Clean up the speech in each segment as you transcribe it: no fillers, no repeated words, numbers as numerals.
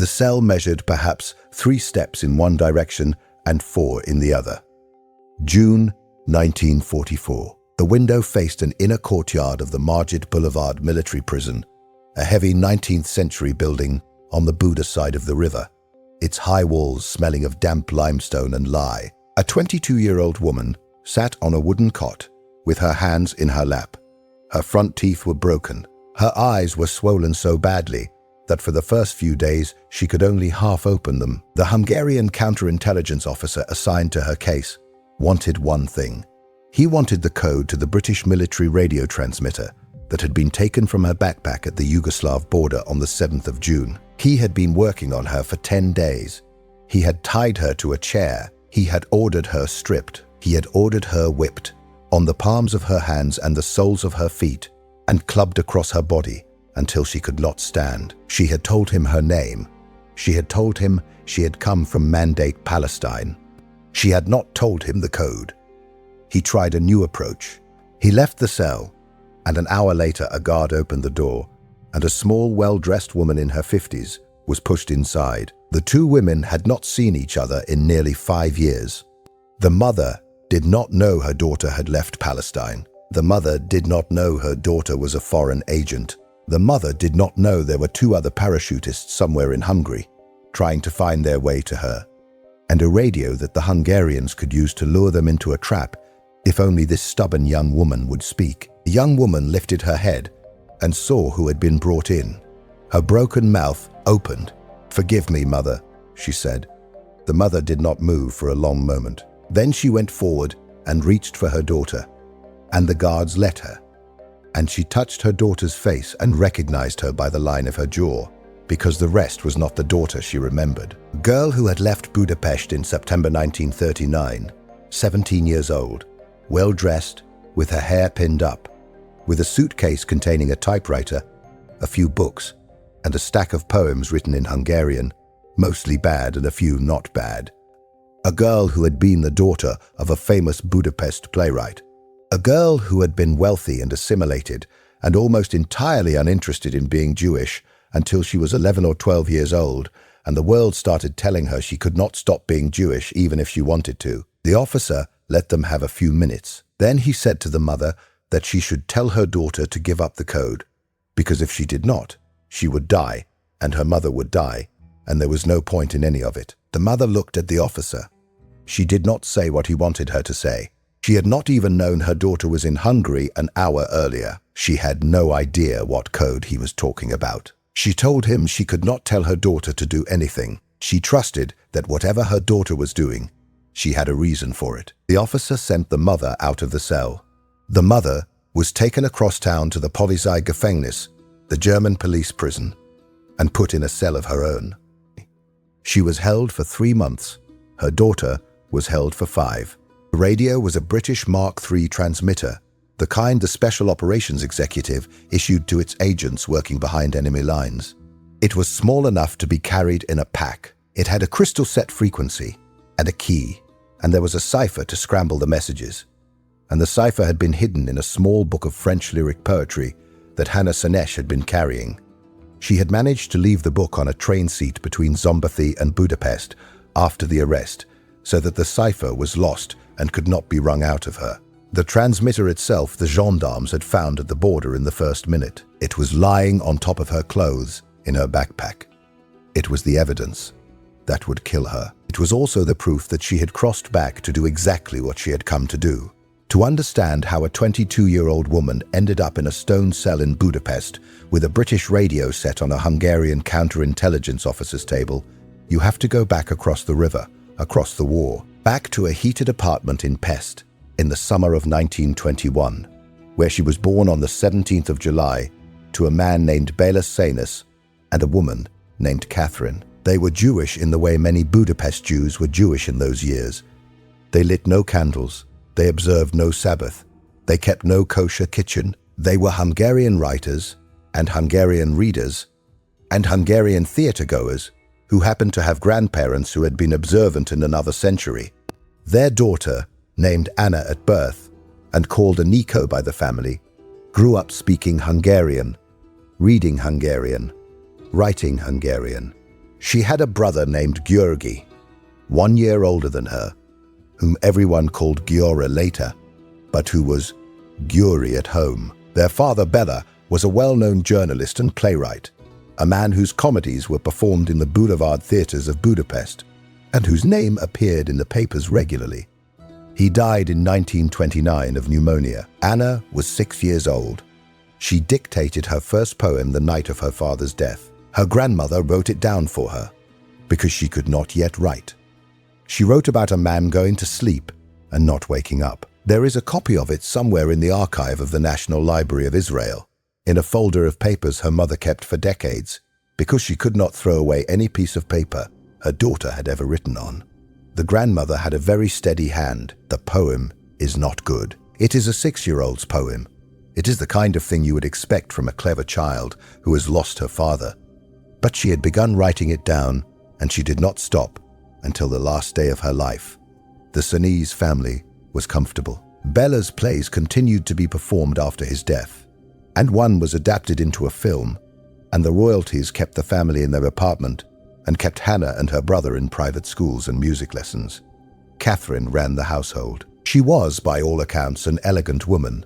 The cell measured perhaps 3 steps in one direction and 4 in the other. June 1944. The window faced an inner courtyard of the Mandate Boulevard military prison, a heavy 19th century building on the Buda side of the river, its high walls smelling of damp limestone and lye. A 22-year-old woman sat on a wooden cot with her hands in her lap. Her front teeth were broken. Her eyes were swollen so badly that for the first few days she could only half open them. The Hungarian counterintelligence officer assigned to her case wanted one thing. He wanted the code to the British military radio transmitter that had been taken from her backpack at the Yugoslav border on the 7th of June. He had been working on her for 10 days. He had tied her to a chair. He had ordered her stripped. He had ordered her whipped on the palms of her hands and the soles of her feet and clubbed across her body until she could not stand. She had told him her name. She had told him she had come from Mandate Palestine. She had not told him the code. He tried a new approach. He left the cell, and an hour later a guard opened the door, and a small, well-dressed woman in her 50s was pushed inside. The two women had not seen each other in nearly 5 years. The mother did not know her daughter had left Palestine. The mother did not know her daughter was a foreign agent. The mother did not know there were 2 other parachutists somewhere in Hungary, trying to find their way to her, and a radio that the Hungarians could use to lure them into a trap if only this stubborn young woman would speak. The young woman lifted her head and saw who had been brought in. Her broken mouth opened. "Forgive me, mother," she said. The mother did not move for a long moment. Then she went forward and reached for her daughter, and the guards let her. And she touched her daughter's face and recognized her by the line of her jaw, because the rest was not the daughter she remembered. A girl who had left Budapest in September 1939, 17 years old, well-dressed, with her hair pinned up, with a suitcase containing a typewriter, a few books, and a stack of poems written in Hungarian, mostly bad and a few not bad. A girl who had been the daughter of a famous Budapest playwright. A girl who had been wealthy and assimilated and almost entirely uninterested in being Jewish until she was 11 or 12 years old, and the world started telling her she could not stop being Jewish even if she wanted to. The officer let them have a few minutes. Then he said to the mother that she should tell her daughter to give up the code, because if she did not, she would die, and her mother would die, and there was no point in any of it. The mother looked at the officer. She did not say what he wanted her to say. She had not even known her daughter was in Hungary an hour earlier. She had no idea what code he was talking about. She told him she could not tell her daughter to do anything. She trusted that whatever her daughter was doing, she had a reason for it. The officer sent the mother out of the cell. The mother was taken across town to the Polizeigefängnis, the German police prison, and put in a cell of her own. She was held for 3 months. Her daughter was held for 5. The radio was a British Mark III transmitter, the kind the Special Operations Executive issued to its agents working behind enemy lines. It was small enough to be carried in a pack. It had a crystal set frequency and a key, and there was a cipher to scramble the messages. And the cipher had been hidden in a small book of French lyric poetry that Hannah Senesh had been carrying. She had managed to leave the book on a train seat between Szombathely and Budapest after the arrest, so that the cipher was lost and could not be wrung out of her. The transmitter itself the gendarmes had found at the border in the first minute. It was lying on top of her clothes in her backpack. It was the evidence that would kill her. It was also the proof that she had crossed back to do exactly what she had come to do. To understand how a 22-year-old woman ended up in a stone cell in Budapest with a British radio set on a Hungarian counterintelligence officer's table, you have to go back across the river, across the war, back to a heated apartment in Pest in the summer of 1921, where she was born on the 17th of July to a man named Hannah Senesh and a woman named Catherine. They were Jewish in the way many Budapest Jews were Jewish in those years. They lit no candles. They observed no Sabbath. They kept no kosher kitchen. They were Hungarian writers and Hungarian readers and Hungarian theatre-goers who happened to have grandparents who had been observant in another century. Their daughter, named Anna at birth and called Aniko by the family, grew up speaking Hungarian, reading Hungarian, writing Hungarian, She had a brother named György, 1 year older than her, whom everyone called Győr later, but who was Gyuri at home. Their father, Bela, was a well-known journalist and playwright, a man whose comedies were performed in the boulevard theatres of Budapest, and whose name appeared in the papers regularly. He died in 1929 of pneumonia. Anna was 6 years old. She dictated her first poem the night of her father's death. Her grandmother wrote it down for her, because she could not yet write. She wrote about a man going to sleep and not waking up. There is a copy of it somewhere in the archive of the National Library of Israel, in a folder of papers her mother kept for decades, because she could not throw away any piece of paper her daughter had ever written on. The grandmother had a very steady hand. The poem is not good. It is a 6-year-old's poem. It is the kind of thing you would expect from a clever child who has lost her father. But she had begun writing it down, and she did not stop until the last day of her life. The Senesh family was comfortable. Bela's plays continued to be performed after his death, and one was adapted into a film, and the royalties kept the family in their apartment and kept Hannah and her brother in private schools and music lessons. Catherine ran the household. She was, by all accounts, an elegant woman.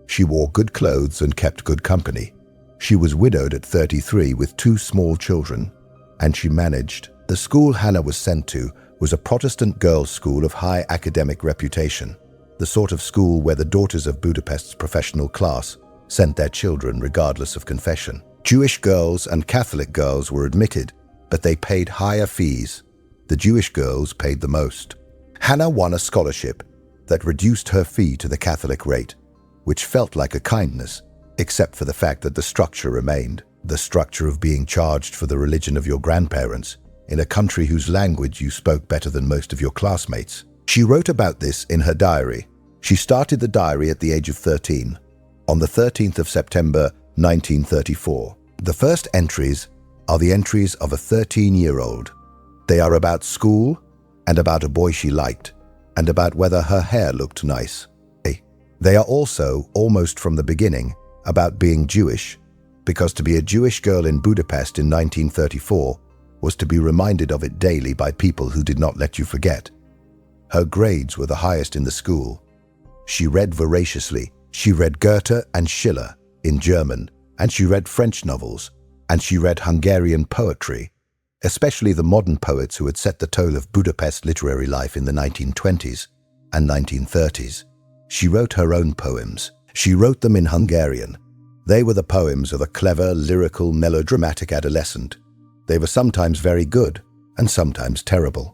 She wore good clothes and kept good company. She was widowed at 33 with 2 small children, and she managed. The school Hannah was sent to was a Protestant girls' school of high academic reputation, the sort of school where the daughters of Budapest's professional class sent their children regardless of confession. Jewish girls and Catholic girls were admitted, but they paid higher fees. The Jewish girls paid the most. Hannah won a scholarship that reduced her fee to the Catholic rate, which felt like a kindness, except for the fact that the structure remained, the structure of being charged for the religion of your grandparents in a country whose language you spoke better than most of your classmates. She wrote about this in her diary. She started the diary at the age of 13, on the 13th of September 1934. The first entries are the entries of a 13-year-old. They are about school and about a boy she liked, and about whether her hair looked nice. They are also, almost from the beginning, about being Jewish, because to be a Jewish girl in Budapest in 1934 was to be reminded of it daily by people who did not let you forget. Her grades were the highest in the school. She read voraciously. She read Goethe and Schiller in German, and she read French novels, and she read Hungarian poetry, especially the modern poets who had set the tone of Budapest literary life in the 1920s and 1930s. She wrote her own poems. She wrote them in Hungarian. They were the poems of a clever, lyrical, melodramatic adolescent. They were sometimes very good and sometimes terrible.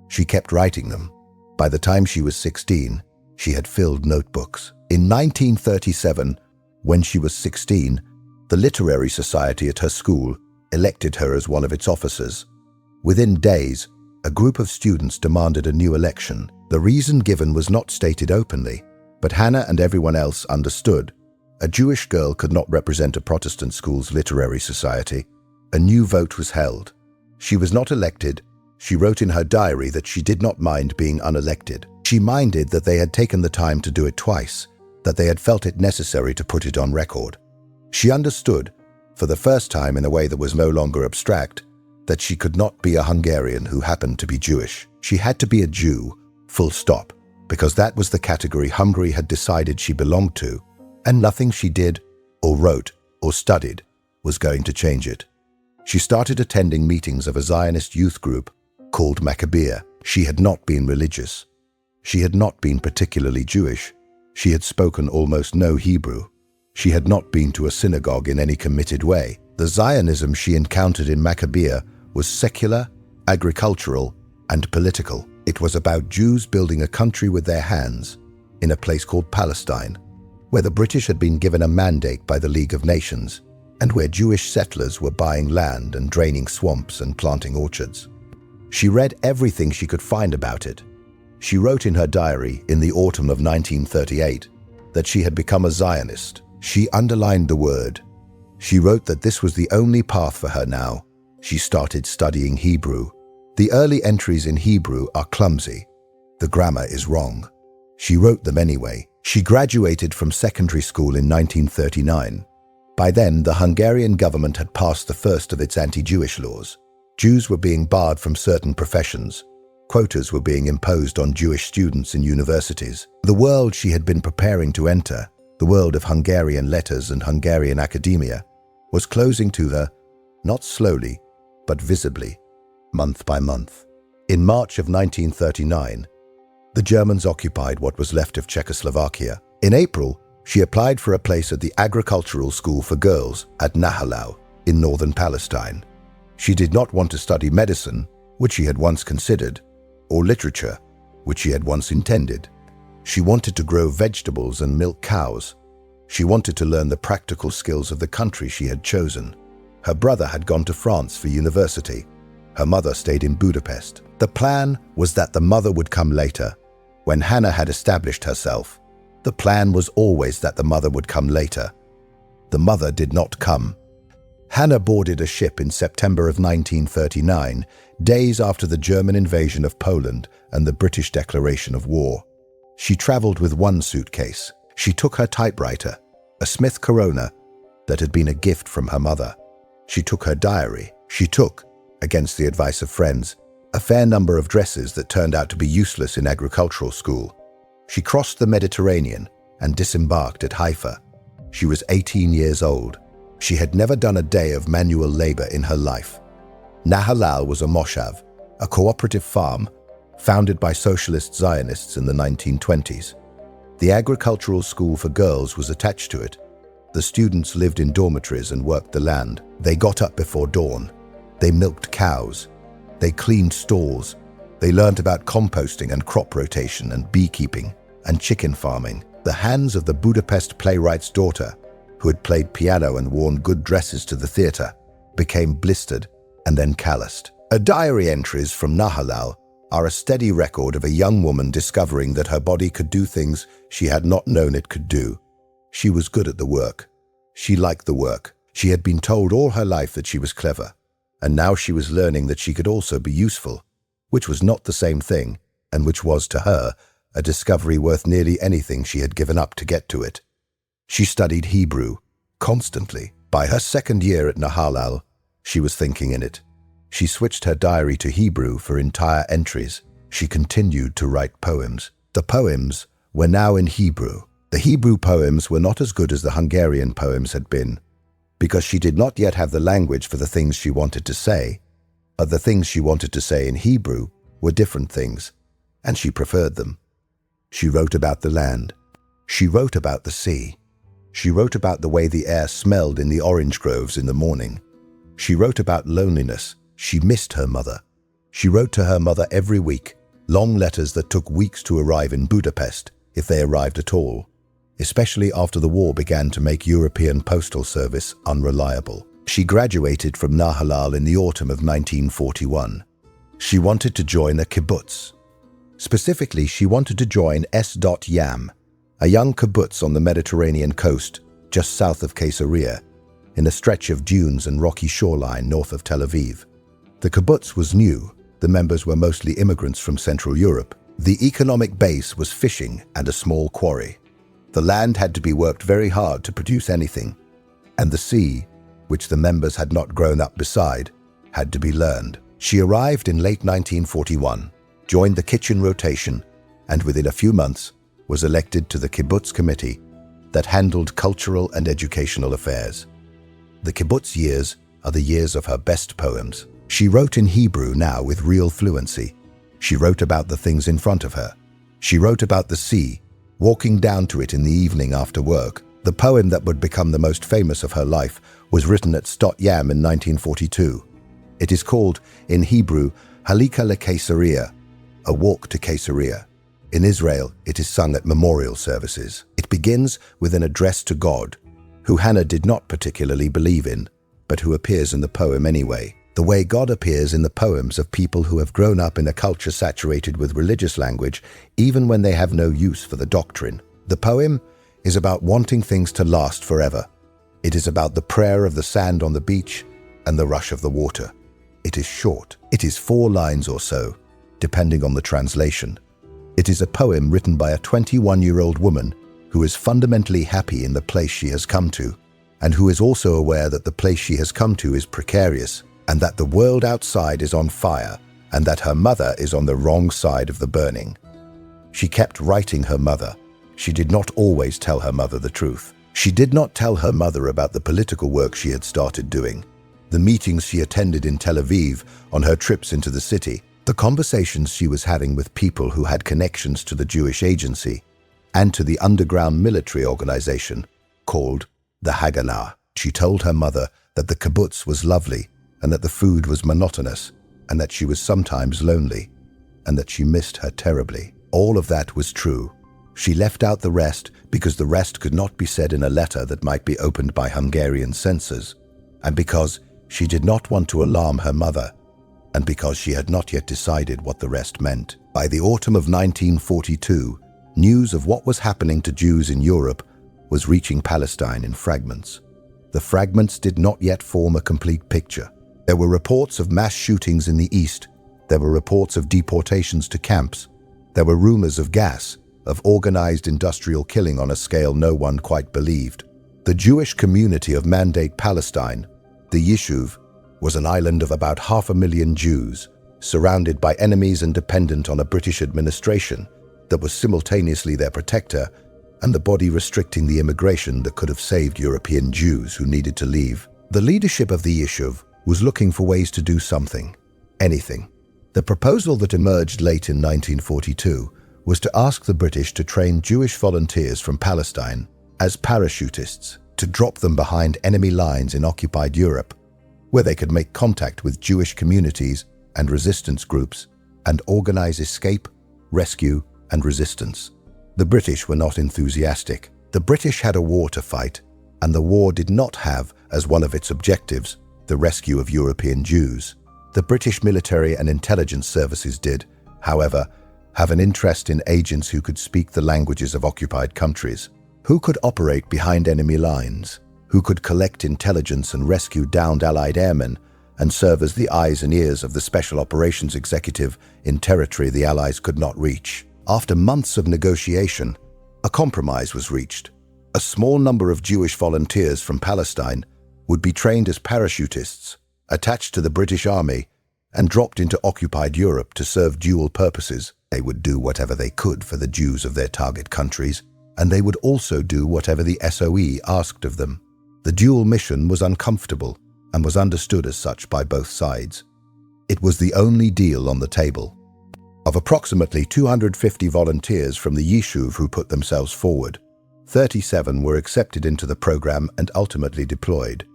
She kept writing them. By the time she was 16, she had filled notebooks. In 1937, when she was 16, the Literary Society at her school elected her as one of its officers. Within days, a group of students demanded a new election. The reason given was not stated openly, but Hannah and everyone else understood. A Jewish girl could not represent a Protestant school's literary society. A new vote was held. She was not elected. She wrote in her diary that she did not mind being unelected. She minded that they had taken the time to do it twice, that they had felt it necessary to put it on record. She understood, for the first time in a way that was no longer abstract, that she could not be a Hungarian who happened to be Jewish. She had to be a Jew, full stop, because that was the category Hungary had decided she belonged to, and nothing she did, or wrote, or studied was going to change it. She started attending meetings of a Zionist youth group called Maccabea. She had not been religious. She had not been particularly Jewish. She had spoken almost no Hebrew. She had not been to a synagogue in any committed way. The Zionism she encountered in Maccabea was secular, agricultural, and political. It was about Jews building a country with their hands in a place called Palestine, where the British had been given a mandate by the League of Nations, and where Jewish settlers were buying land and draining swamps and planting orchards. She read everything she could find about it. She wrote in her diary in the autumn of 1938 that she had become a Zionist. She underlined the word. She wrote that this was the only path for her now. She started studying Hebrew. The early entries in Hebrew are clumsy. The grammar is wrong. She wrote them anyway. She graduated from secondary school in 1939. By then, the Hungarian government had passed the first of its anti-Jewish laws. Jews were being barred from certain professions. Quotas were being imposed on Jewish students in universities. The world she had been preparing to enter, the world of Hungarian letters and Hungarian academia, was closing to her, not slowly, but visibly, month by month. In March of 1939, the Germans occupied what was left of Czechoslovakia. In April, she applied for a place at the Agricultural School for Girls at Nahalau in northern Palestine. She did not want to study medicine, which she had once considered, or literature, which she had once intended. She wanted to grow vegetables and milk cows. She wanted to learn the practical skills of the country she had chosen. Her brother had gone to France for university. Her mother stayed in Budapest. The plan was that the mother would come later, when Hannah had established herself. The plan was always that the mother would come later. The mother did not come. Hannah boarded a ship in September of 1939, days after the German invasion of Poland and the British declaration of war. She traveled with one suitcase. She took her typewriter, a Smith Corona that had been a gift from her mother. She took her diary. She took, against the advice of friends, a fair number of dresses that turned out to be useless in agricultural school. She crossed the Mediterranean and disembarked at Haifa. She was 18 years old. She had never done a day of manual labor in her life. Nahalal was a moshav, a cooperative farm founded by socialist Zionists in the 1920s. The Agricultural School for Girls was attached to it. The students lived in dormitories and worked the land. They got up before dawn. They milked cows. They cleaned stalls. They learned about composting and crop rotation and beekeeping and chicken farming. The hands of the Budapest playwright's daughter, who had played piano and worn good dresses to the theater, became blistered and then calloused. Her diary entries from Nahalal are a steady record of a young woman discovering that her body could do things she had not known it could do. She was good at the work. She liked the work. She had been told all her life that she was clever, and now she was learning that she could also be useful, which was not the same thing, and which was, to her, a discovery worth nearly anything she had given up to get to it. She studied Hebrew, constantly. By her second year at Nahalal, she was thinking in it. She switched her diary to Hebrew for entire entries. She continued to write poems. The poems were now in Hebrew. The Hebrew poems were not as good as the Hungarian poems had been, because she did not yet have the language for the things she wanted to say. But the things she wanted to say in Hebrew were different things, and she preferred them. She wrote about the land. She wrote about the sea. She wrote about the way the air smelled in the orange groves in the morning. She wrote about loneliness. She missed her mother. She wrote to her mother every week, long letters that took weeks to arrive in Budapest, if they arrived at all, especially after the war began to make European postal service unreliable. She graduated from Nahalal in the autumn of 1941. She wanted to join a kibbutz. Specifically, she wanted to join S.Yam, a young kibbutz on the Mediterranean coast, just south of Caesarea, in a stretch of dunes and rocky shoreline north of Tel Aviv. The kibbutz was new. The members were mostly immigrants from Central Europe. The economic base was fishing and a small quarry. The land had to be worked very hard to produce anything, and the sea, which the members had not grown up beside, had to be learned. She arrived in late 1941, joined the kitchen rotation, and within a few months was elected to the kibbutz committee that handled cultural and educational affairs. The kibbutz years are the years of her best poems. She wrote in Hebrew now with real fluency. She wrote about the things in front of her. She wrote about the sea, walking down to it in the evening after work. The poem that would become the most famous of her life was written at Yam in 1942. It is called, in Hebrew, Halika leCaesarea, a walk to Caesarea. In Israel, it is sung at memorial services. It begins with an address to God, who Hannah did not particularly believe in, but who appears in the poem anyway. The way God appears in the poems of people who have grown up in a culture saturated with religious language, even when they have no use for the doctrine. The poem is about wanting things to last forever. It is about the prayer of the sand on the beach and the rush of the water. It is short. It is 4 lines or so, depending on the translation. It is a poem written by a 21-year-old woman who is fundamentally happy in the place she has come to, and who is also aware that the place she has come to is precarious, and that the world outside is on fire, and that her mother is on the wrong side of the burning. She kept writing her mother. She did not always tell her mother the truth. She did not tell her mother about the political work she had started doing, the meetings she attended in Tel Aviv on her trips into the city, the conversations she was having with people who had connections to the Jewish agency and to the underground military organization called the Haganah. She told her mother that the kibbutz was lovely and that the food was monotonous and that she was sometimes lonely and that she missed her terribly. All of that was true. She left out the rest because the rest could not be said in a letter that might be opened by Hungarian censors, and because she did not want to alarm her mother, and because she had not yet decided what the rest meant. By the autumn of 1942, news of what was happening to Jews in Europe was reaching Palestine in fragments. The fragments did not yet form a complete picture. There were reports of mass shootings in the east. There were reports of deportations to camps. There were rumors of gas, of organized industrial killing on a scale no one quite believed. The Jewish community of Mandate Palestine, the Yishuv, was an island of about 500,000 Jews, surrounded by enemies and dependent on a British administration that was simultaneously their protector and the body restricting the immigration that could have saved European Jews who needed to leave. The leadership of the Yishuv was looking for ways to do something, anything. The proposal that emerged late in 1942 was to ask the British to train Jewish volunteers from Palestine as parachutists to drop them behind enemy lines in occupied Europe, where they could make contact with Jewish communities and resistance groups and organize escape, rescue, and resistance. The British were not enthusiastic. The British had a war to fight, and the war did not have as one of its objectives the rescue of European Jews. The British military and intelligence services did, however, have an interest in agents who could speak the languages of occupied countries, who could operate behind enemy lines, who could collect intelligence and rescue downed Allied airmen and serve as the eyes and ears of the Special Operations Executive in territory the Allies could not reach. After months of negotiation, a compromise was reached. A small number of Jewish volunteers from Palestine would be trained as parachutists, attached to the British Army, and dropped into occupied Europe to serve dual purposes. They would do whatever they could for the Jews of their target countries, and they would also do whatever the SOE asked of them. The dual mission was uncomfortable and was understood as such by both sides. It was the only deal on the table. Of approximately 250 volunteers from the Yishuv who put themselves forward, 37 were accepted into the program and ultimately deployed.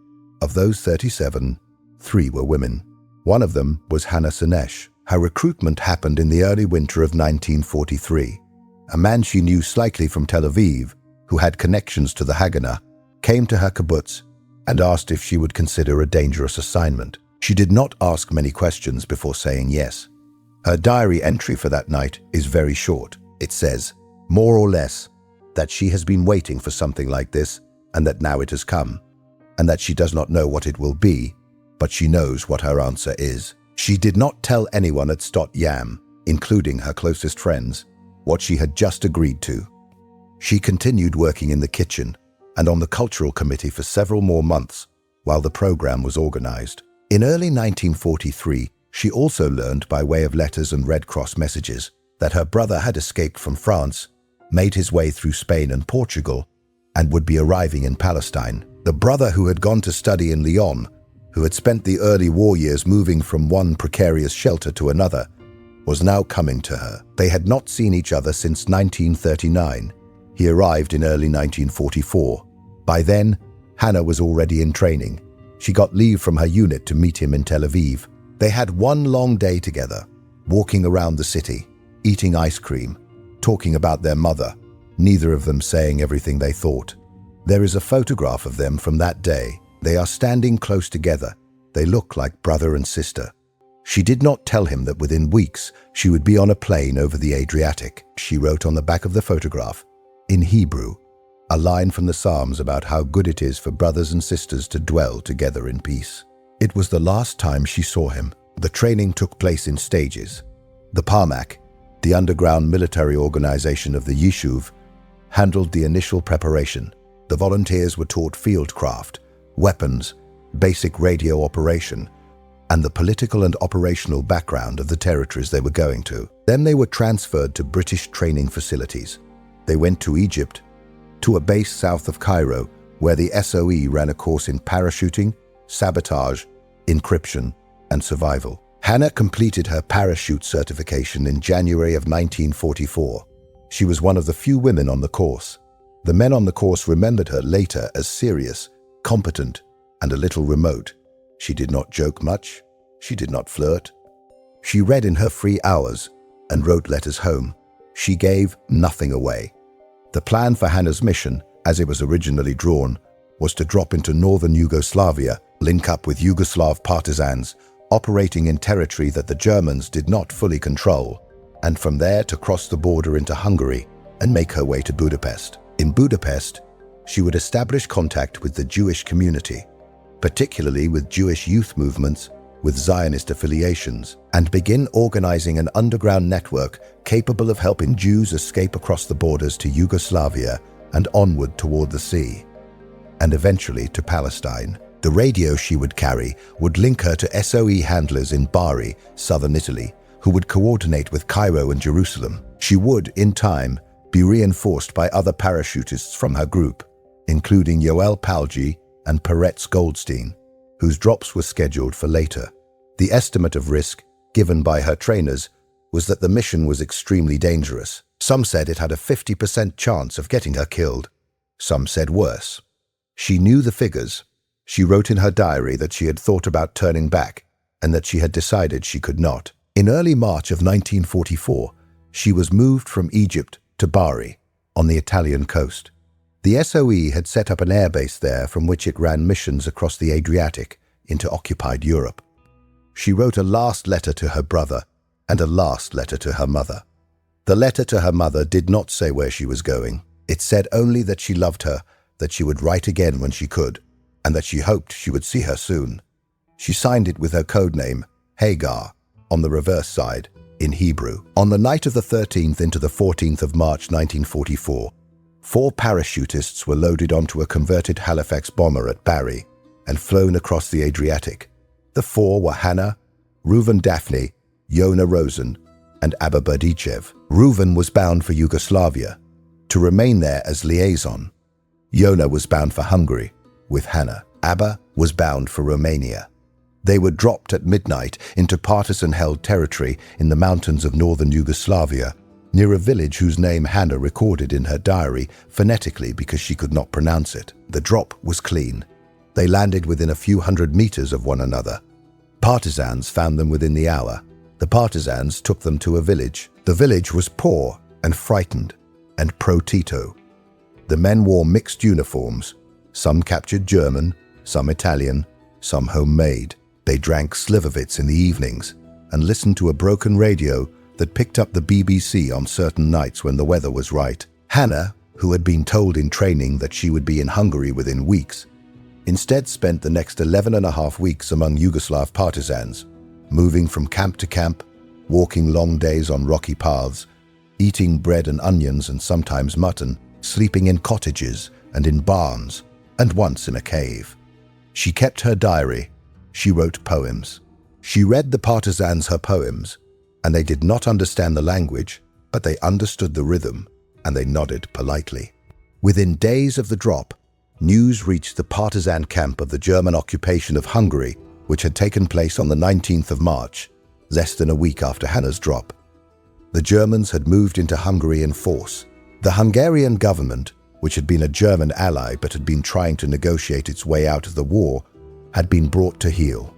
Of those 37, 3 were women. One of them was Hannah Senesh. Her recruitment happened in the early winter of 1943. A man she knew slightly from Tel Aviv, who had connections to the Haganah, came to her kibbutz and asked if she would consider a dangerous assignment. She did not ask many questions before saying yes. Her diary entry for that night is very short. It says, more or less, that she has been waiting for something like this and that now it has come, and that she does not know what it will be, but she knows what her answer is. She did not tell anyone at Stot Yam, including her closest friends, what she had just agreed to. She continued working in the kitchen and on the cultural committee for several more months while the program was organized. In early 1943, she also learned by way of letters and Red Cross messages that her brother had escaped from France, made his way through Spain and Portugal, and would be arriving in Palestine. The brother who had gone to study in Lyon, who had spent the early war years moving from one precarious shelter to another, was now coming to her. They had not seen each other since 1939. He arrived in early 1944. By then, Hannah was already in training. She got leave from her unit to meet him in Tel Aviv. They had one long day together, walking around the city, eating ice cream, talking about their mother, neither of them saying everything they thought. There is a photograph of them from that day. They are standing close together. They look like brother and sister. She did not tell him that within weeks she would be on a plane over the Adriatic. She wrote on the back of the photograph, in Hebrew, a line from the Psalms about how good it is for brothers and sisters to dwell together in peace. It was the last time she saw him. The training took place in stages. The Parmak, the underground military organization of the Yishuv, handled the initial preparation. The volunteers were taught fieldcraft, weapons, basic radio operation, and the political and operational background of the territories they were going to. Then they were transferred to British training facilities. They went to Egypt, to a base south of Cairo, where the SOE ran a course in parachuting, sabotage, encryption, and survival. Hannah completed her parachute certification in January of 1944. She was one of the few women on the course. The men on the course remembered her later as serious, competent, and a little remote. She did not joke much. She did not flirt. She read in her free hours and wrote letters home. She gave nothing away. The plan for Hannah's mission, as it was originally drawn, was to drop into northern Yugoslavia, link up with Yugoslav partisans operating in territory that the Germans did not fully control, and from there to cross the border into Hungary and make her way to Budapest. In Budapest, she would establish contact with the Jewish community, particularly with Jewish youth movements with Zionist affiliations, and begin organizing an underground network capable of helping Jews escape across the borders to Yugoslavia and onward toward the sea, and eventually to Palestine. The radio she would carry would link her to SOE handlers in Bari, southern Italy, who would coordinate with Cairo and Jerusalem. She would, in time, be reinforced by other parachutists from her group, including Yoel Palgi and Peretz Goldstein, whose drops were scheduled for later. The estimate of risk given by her trainers was that the mission was extremely dangerous. Some said it had a 50% chance of getting her killed. Some said worse. She knew the figures. She wrote in her diary that she had thought about turning back and that she had decided she could not. In early March of 1944, she was moved from Egypt to Bari, on the Italian coast. The SOE had set up an airbase there from which it ran missions across the Adriatic into occupied Europe. She wrote a last letter to her brother and a last letter to her mother. The letter to her mother did not say where she was going. It said only that she loved her, that she would write again when she could, and that she hoped she would see her soon. She signed it with her code name, Hagar, on the reverse side, in Hebrew. On the night of the 13th into the 14th of March 1944, 4 parachutists were loaded onto a converted Halifax bomber at Bari and flown across the Adriatic. The 4 were Hannah, Reuven Daphne, Yona Rosen, and Abba Berdichev. Reuven was bound for Yugoslavia, to remain there as liaison. Yona was bound for Hungary, with Hannah. Abba was bound for Romania. They were dropped at midnight into partisan-held territory in the mountains of northern Yugoslavia, near a village whose name Hannah recorded in her diary phonetically because she could not pronounce it. The drop was clean. They landed within a few hundred meters of one another. Partisans found them within the hour. The partisans took them to a village. The village was poor and frightened and pro-Tito. The men wore mixed uniforms, some captured German, some Italian, some homemade. They drank slivovitz in the evenings and listened to a broken radio that picked up the BBC on certain nights when the weather was right. Hannah, who had been told in training that she would be in Hungary within weeks, instead spent the next 11.5 weeks among Yugoslav partisans, moving from camp to camp, walking long days on rocky paths, eating bread and onions and sometimes mutton, sleeping in cottages and in barns, and once in a cave. She kept her diary. She wrote poems. She read the partisans her poems, and they did not understand the language, but they understood the rhythm, and they nodded politely. Within days of the drop, news reached the partisan camp of the German occupation of Hungary, which had taken place on the 19th of March, less than a week after Hannah's drop. The Germans had moved into Hungary in force. The Hungarian government, which had been a German ally but had been trying to negotiate its way out of the war, had been brought to heel.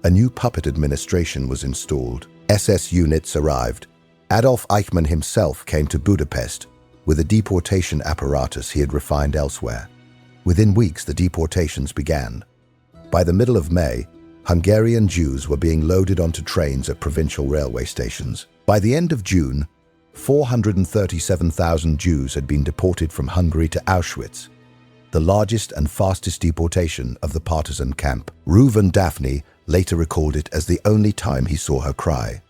A new puppet administration was installed. SS units arrived. Adolf Eichmann himself came to Budapest with a deportation apparatus he had refined elsewhere. Within weeks, the deportations began. By the middle of May, Hungarian Jews were being loaded onto trains at provincial railway stations. By the end of June, 437,000 Jews had been deported from Hungary to Auschwitz, the largest and fastest deportation of the partisan camp. Reuven Daphne later recalled it as the only time he saw her cry.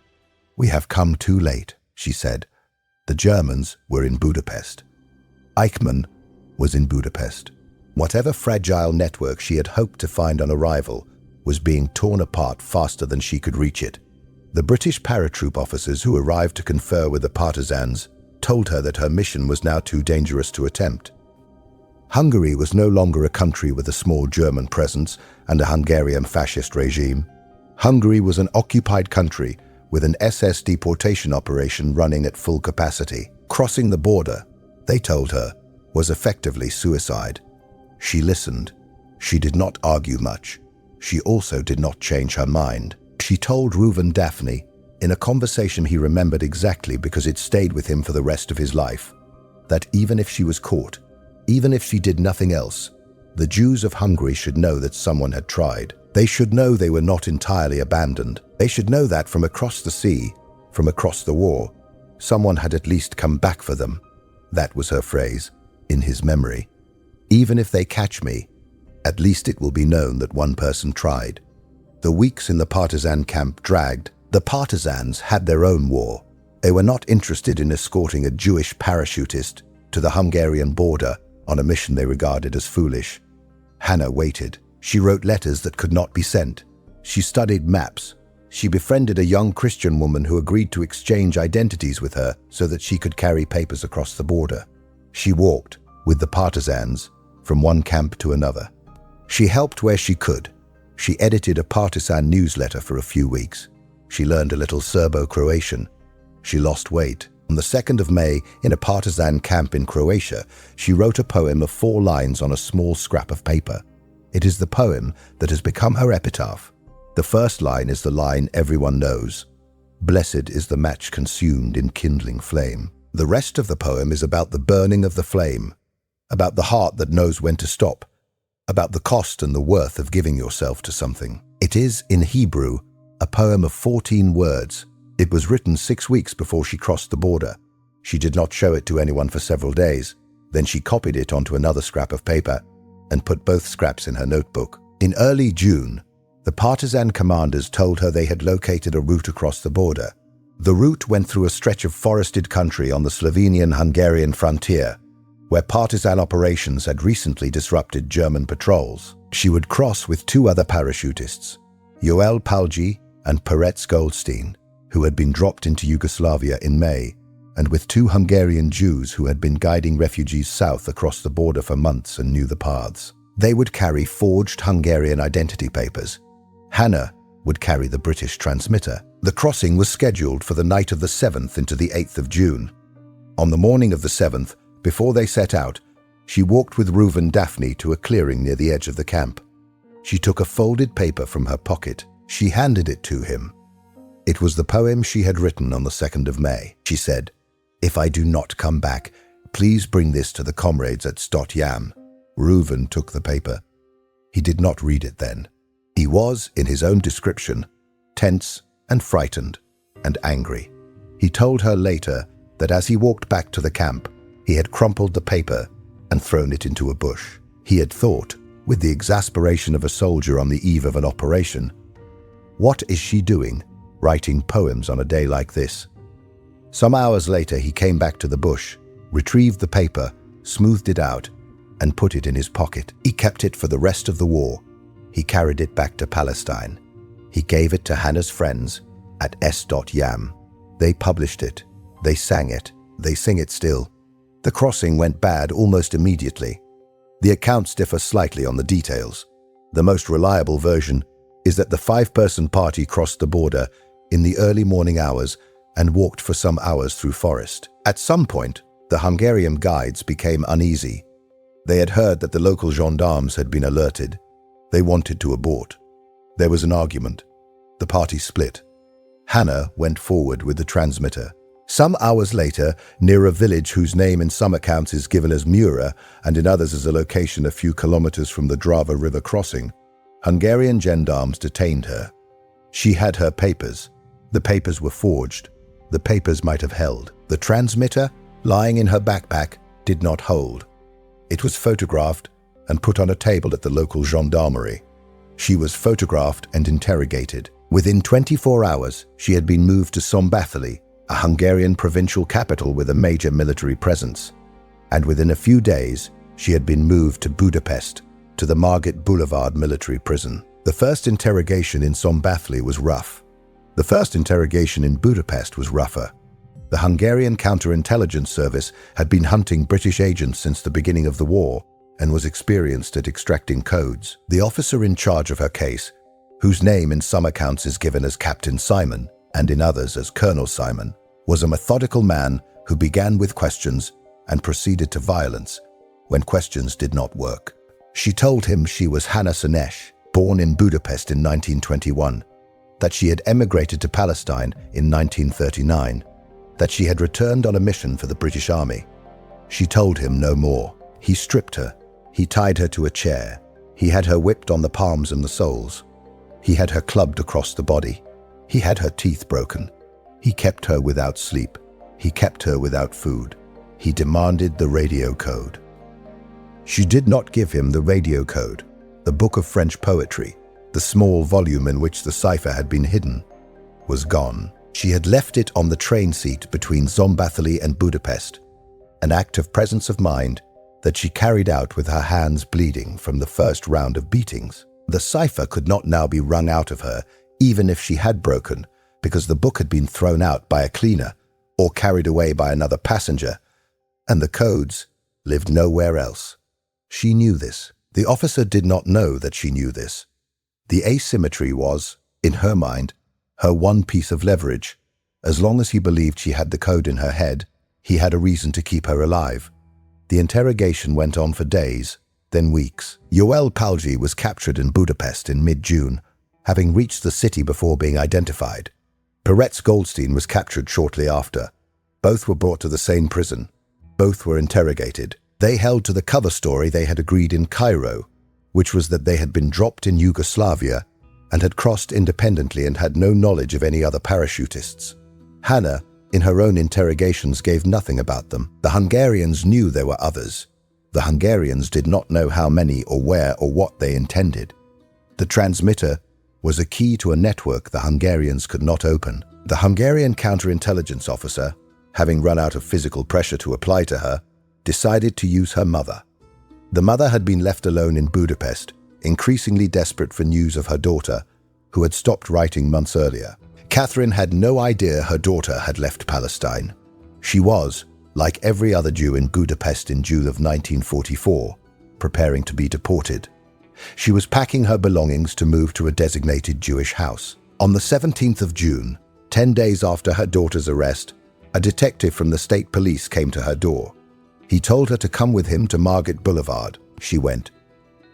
"We have come too late," she said. The Germans were in Budapest. Eichmann was in Budapest. Whatever fragile network she had hoped to find on arrival was being torn apart faster than she could reach it. The British paratroop officers who arrived to confer with the partisans told her that her mission was now too dangerous to attempt. Hungary was no longer a country with a small German presence and a Hungarian fascist regime. Hungary was an occupied country with an SS deportation operation running at full capacity. Crossing the border, they told her, was effectively suicide. She listened. She did not argue much. She also did not change her mind. She told Reuven Daphne, in a conversation he remembered exactly because it stayed with him for the rest of his life, that even if she was caught, even if she did nothing else, the Jews of Hungary should know that someone had tried. They should know they were not entirely abandoned. They should know that from across the sea, from across the war, someone had at least come back for them. That was her phrase, in his memory. Even if they catch me, at least it will be known that one person tried. The weeks in the partisan camp dragged. The partisans had their own war. They were not interested in escorting a Jewish parachutist to the Hungarian border on a mission they regarded as foolish. Hannah waited. She wrote letters that could not be sent. She studied maps. She befriended a young Christian woman who agreed to exchange identities with her so that she could carry papers across the border. She walked, with the partisans, from one camp to another. She helped where she could. She edited a partisan newsletter for a few weeks. She learned a little Serbo-Croatian. She lost weight. On the 2nd of May, in a partisan camp in Croatia, she wrote a poem of 4 lines on a small scrap of paper. It is the poem that has become her epitaph. The first line is the line everyone knows. Blessed is the match consumed in kindling flame. The rest of the poem is about the burning of the flame, about the heart that knows when to stop, about the cost and the worth of giving yourself to something. It is, in Hebrew, a poem of 14 words. It was written 6 weeks before she crossed the border. She did not show it to anyone for several days. Then she copied it onto another scrap of paper and put both scraps in her notebook. In early June, the partisan commanders told her they had located a route across the border. The route went through a stretch of forested country on the Slovenian-Hungarian frontier, where partisan operations had recently disrupted German patrols. She would cross with 2 other parachutists, Joel Palgi and Peretz Goldstein, who had been dropped into Yugoslavia in May, and with 2 Hungarian Jews who had been guiding refugees south across the border for months and knew the paths. They would carry forged Hungarian identity papers. Hannah would carry the British transmitter. The crossing was scheduled for the night of the 7th into the 8th of June. On the morning of the 7th, before they set out, she walked with Reuven Daphne to a clearing near the edge of the camp. She took a folded paper from her pocket. She handed it to him. It was the poem she had written on the 2nd of May. She said, "If I do not come back, please bring this to the comrades at Stot Yam." Reuven took the paper. He did not read it then. He was, in his own description, tense and frightened and angry. He told her later that as he walked back to the camp, he had crumpled the paper and thrown it into a bush. He had thought, with the exasperation of a soldier on the eve of an operation, "What is she doing, writing poems on a day like this?" Some hours later, he came back to the bush, retrieved the paper, smoothed it out, and put it in his pocket. He kept it for the rest of the war. He carried it back to Palestine. He gave it to Hannah's friends at S.Yam. They published it. They sang it. They sing it still. The crossing went bad almost immediately. The accounts differ slightly on the details. The most reliable version is that the 5-person party crossed the border in the early morning hours and walked for some hours through forest. At some point, the Hungarian guides became uneasy. They had heard that the local gendarmes had been alerted. They wanted to abort. There was an argument. The party split. Hannah went forward with the transmitter. Some hours later, near a village whose name in some accounts is given as Mura and in others as a location a few kilometers from the Drava River crossing, Hungarian gendarmes detained her. She had her papers. The papers were forged. The papers might have held. The transmitter, lying in her backpack, did not hold. It was photographed and put on a table at the local gendarmerie. She was photographed and interrogated. Within 24 hours, she had been moved to Szombathely, a Hungarian provincial capital with a major military presence. And within a few days, she had been moved to Budapest, to the Margit Boulevard military prison. The first interrogation in Szombathely was rough. The first interrogation in Budapest was rougher. The Hungarian counterintelligence service had been hunting British agents since the beginning of the war and was experienced at extracting codes. The officer in charge of her case, whose name in some accounts is given as Captain Simon and in others as Colonel Simon, was a methodical man who began with questions and proceeded to violence when questions did not work. She told him she was Hannah Senesh, born in Budapest in 1921, that she had emigrated to Palestine in 1939, that she had returned on a mission for the British Army. She told him no more. He stripped her. He tied her to a chair. He had her whipped on the palms and the soles. He had her clubbed across the body. He had her teeth broken. He kept her without sleep. He kept her without food. He demanded the radio code. She did not give him the radio code. The book of French poetry, the small volume in which the cipher had been hidden, was gone. She had left it on the train seat between Szombathely and Budapest, an act of presence of mind that she carried out with her hands bleeding from the first round of beatings. The cipher could not now be wrung out of her, even if she had broken, because the book had been thrown out by a cleaner or carried away by another passenger, and the codes lived nowhere else. She knew this. The officer did not know that she knew this. The asymmetry was, in her mind, her one piece of leverage. As long as he believed she had the code in her head, he had a reason to keep her alive. The interrogation went on for days, then weeks. Joel Palgi was captured in Budapest in mid-June, having reached the city before being identified. Peretz Goldstein was captured shortly after. Both were brought to the same prison. Both were interrogated. They held to the cover story they had agreed in Cairo, which was that they had been dropped in Yugoslavia and had crossed independently and had no knowledge of any other parachutists. Hannah, in her own interrogations, gave nothing about them. The Hungarians knew there were others. The Hungarians did not know how many or where or what they intended. The transmitter was a key to a network the Hungarians could not open. The Hungarian counterintelligence officer, having run out of physical pressure to apply to her, decided to use her mother. The mother had been left alone in Budapest, increasingly desperate for news of her daughter, who had stopped writing months earlier. Catherine had no idea her daughter had left Palestine. She was, like every other Jew in Budapest in June of 1944, preparing to be deported. She was packing her belongings to move to a designated Jewish house. On the 17th of June, 10 days after her daughter's arrest, a detective from the state police came to her door. He told her to come with him to Mandate Boulevard. She went.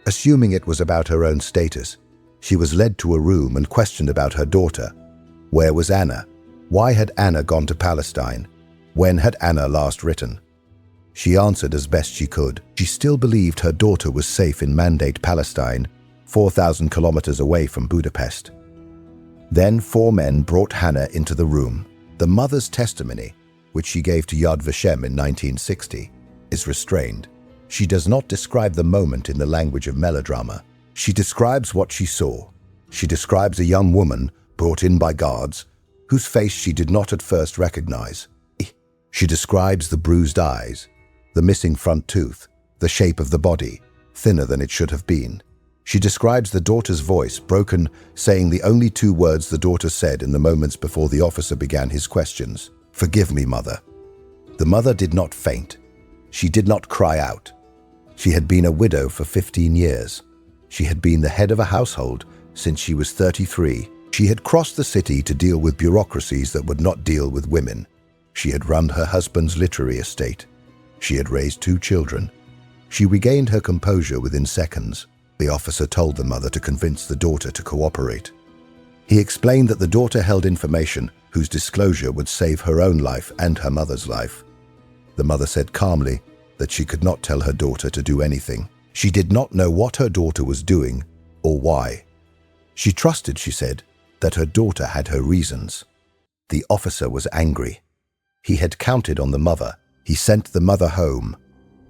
Assuming it was about her own status, she was led to a room and questioned about her daughter. Where was Anna? Why had Anna gone to Palestine? When had Anna last written? She answered as best she could. She still believed her daughter was safe in Mandate Palestine, 4,000 kilometers away from Budapest. Then 4 men brought Hannah into the room. The mother's testimony, which she gave to Yad Vashem in 1960, is restrained. She does not describe the moment in the language of melodrama. She describes what she saw. She describes a young woman brought in by guards, whose face she did not at first recognize. She describes the bruised eyes, the missing front tooth, the shape of the body, thinner than it should have been. She describes the daughter's voice, broken, saying the only 2 words the daughter said in the moments before the officer began his questions. "Forgive me, mother." The mother did not faint. She did not cry out. She had been a widow for 15 years. She had been the head of a household since she was 33. She had crossed the city to deal with bureaucracies that would not deal with women. She had run her husband's literary estate. She had raised 2 children. She regained her composure within seconds. The officer told the mother to convince the daughter to cooperate. He explained that the daughter held information whose disclosure would save her own life and her mother's life. The mother said calmly that she could not tell her daughter to do anything. She did not know what her daughter was doing or why. She trusted, she said, that her daughter had her reasons. The officer was angry. He had counted on the mother. He sent the mother home.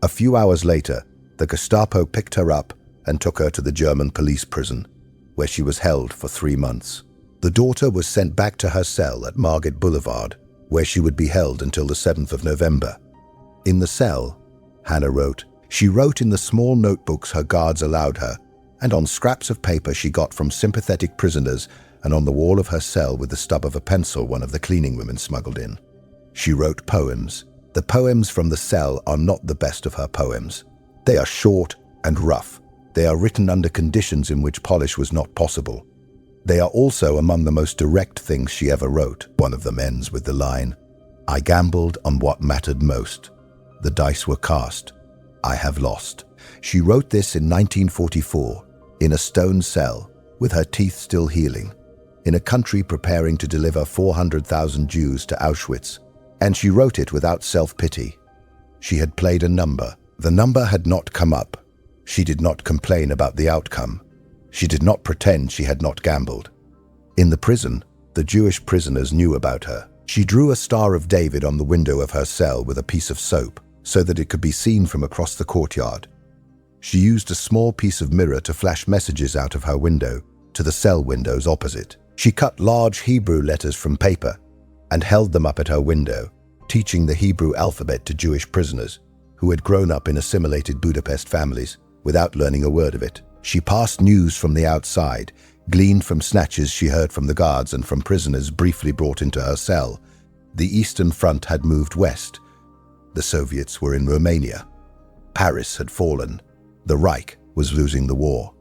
A few hours later, the Gestapo picked her up and took her to the German police prison, where she was held for 3 months. The daughter was sent back to her cell at Margate Boulevard, where she would be held until the 7th of November. In the cell, Hannah wrote. She wrote in the small notebooks her guards allowed her, and on scraps of paper she got from sympathetic prisoners, and on the wall of her cell with the stub of a pencil one of the cleaning women smuggled in. She wrote poems. The poems from the cell are not the best of her poems. They are short and rough. They are written under conditions in which polish was not possible. They are also among the most direct things she ever wrote. One of them ends with the line, "I gambled on what mattered most. The dice were cast. I have lost." She wrote this in 1944, in a stone cell, with her teeth still healing, in a country preparing to deliver 400,000 Jews to Auschwitz, and she wrote it without self-pity. She had played a number. The number had not come up. She did not complain about the outcome. She did not pretend she had not gambled. In the prison, the Jewish prisoners knew about her. She drew a Star of David on the window of her cell with a piece of soap so that it could be seen from across the courtyard. She used a small piece of mirror to flash messages out of her window to the cell windows opposite. She cut large Hebrew letters from paper and held them up at her window, teaching the Hebrew alphabet to Jewish prisoners who had grown up in assimilated Budapest families without learning a word of it. She passed news from the outside, gleaned from snatches she heard from the guards and from prisoners briefly brought into her cell. The Eastern Front had moved west. The Soviets were in Romania. Paris had fallen. The Reich was losing the war.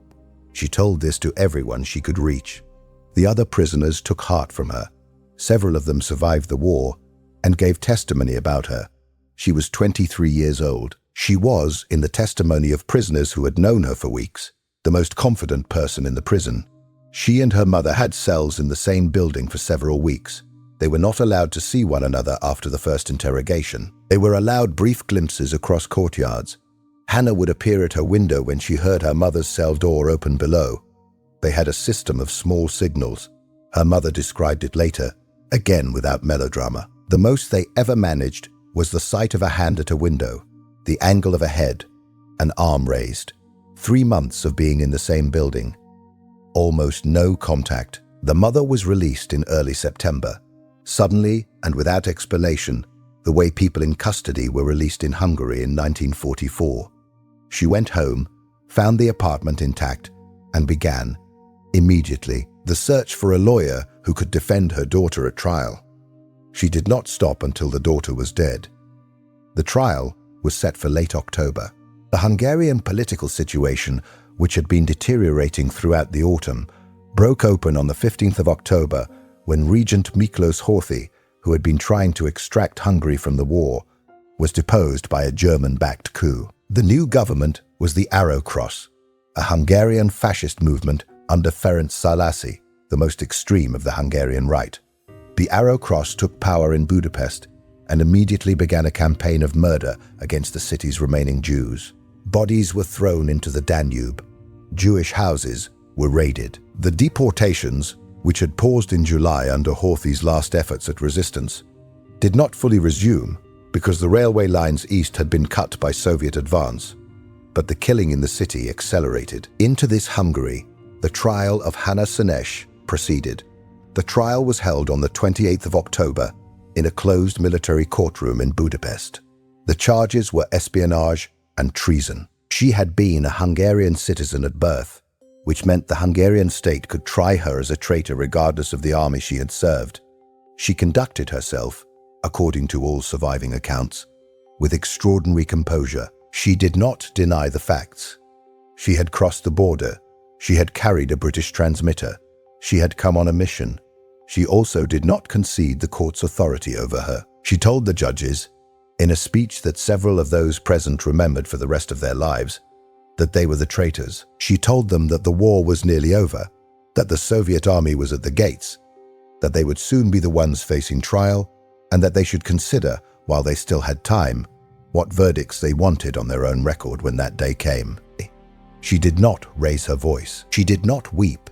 She told this to everyone she could reach. The other prisoners took heart from her. Several of them survived the war and gave testimony about her. She was 23 years old. She was, in the testimony of prisoners who had known her for weeks, the most confident person in the prison. She and her mother had cells in the same building for several weeks. They were not allowed to see one another after the first interrogation. They were allowed brief glimpses across courtyards. Hannah would appear at her window when she heard her mother's cell door open below. They had a system of small signals. Her mother described it later, again without melodrama. The most they ever managed was the sight of a hand at a window, the angle of a head, an arm raised. 3 months of being in the same building. Almost no contact. The mother was released in early September. Suddenly and without explanation, the way people in custody were released in Hungary in 1944. She went home, found the apartment intact, and began, immediately, the search for a lawyer who could defend her daughter at trial. She did not stop until the daughter was dead. The trial was set for late October. The Hungarian political situation, which had been deteriorating throughout the autumn, broke open on the 15th of October when Regent Miklós Horthy, who had been trying to extract Hungary from the war, was deposed by a German-backed coup. The new government was the Arrow Cross, a Hungarian fascist movement under Ferenc Szálasi, the most extreme of the Hungarian right. The Arrow Cross took power in Budapest and immediately began a campaign of murder against the city's remaining Jews. Bodies were thrown into the Danube. Jewish houses were raided. The deportations, which had paused in July under Horthy's last efforts at resistance, did not fully resume because the railway lines east had been cut by Soviet advance. But the killing in the city accelerated. Into this Hungary, the trial of Hannah Senesh proceeded. The trial was held on the 28th of October in a closed military courtroom in Budapest. The charges were espionage and treason. She had been a Hungarian citizen at birth, which meant the Hungarian state could try her as a traitor regardless of the army she had served. She conducted herself, according to all surviving accounts, with extraordinary composure. She did not deny the facts. She had crossed the border. She had carried a British transmitter. She had come on a mission. She also did not concede the court's authority over her. She told the judges, in a speech that several of those present remembered for the rest of their lives, that they were the traitors. She told them that the war was nearly over, that the Soviet army was at the gates, that they would soon be the ones facing trial, and that they should consider, while they still had time, what verdicts they wanted on their own record when that day came. She did not raise her voice. She did not weep.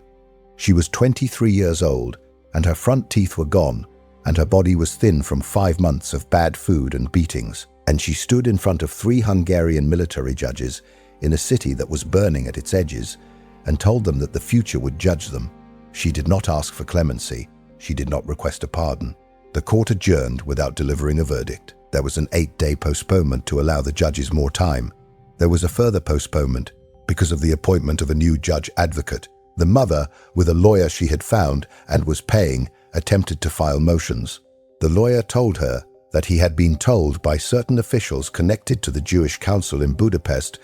She was 23 years old, and her front teeth were gone, and her body was thin from 5 months of bad food and beatings, and she stood in front of 3 Hungarian military judges in a city that was burning at its edges and told them that the future would judge them. She did not ask for clemency. She did not request a pardon. The court adjourned without delivering a verdict. There was an 8-day postponement to allow the judges more time. There was a further postponement because of the appointment of a new judge advocate. The mother, with a lawyer she had found and was paying, attempted to file motions. The lawyer told her that he had been told by certain officials connected to the Jewish Council in Budapest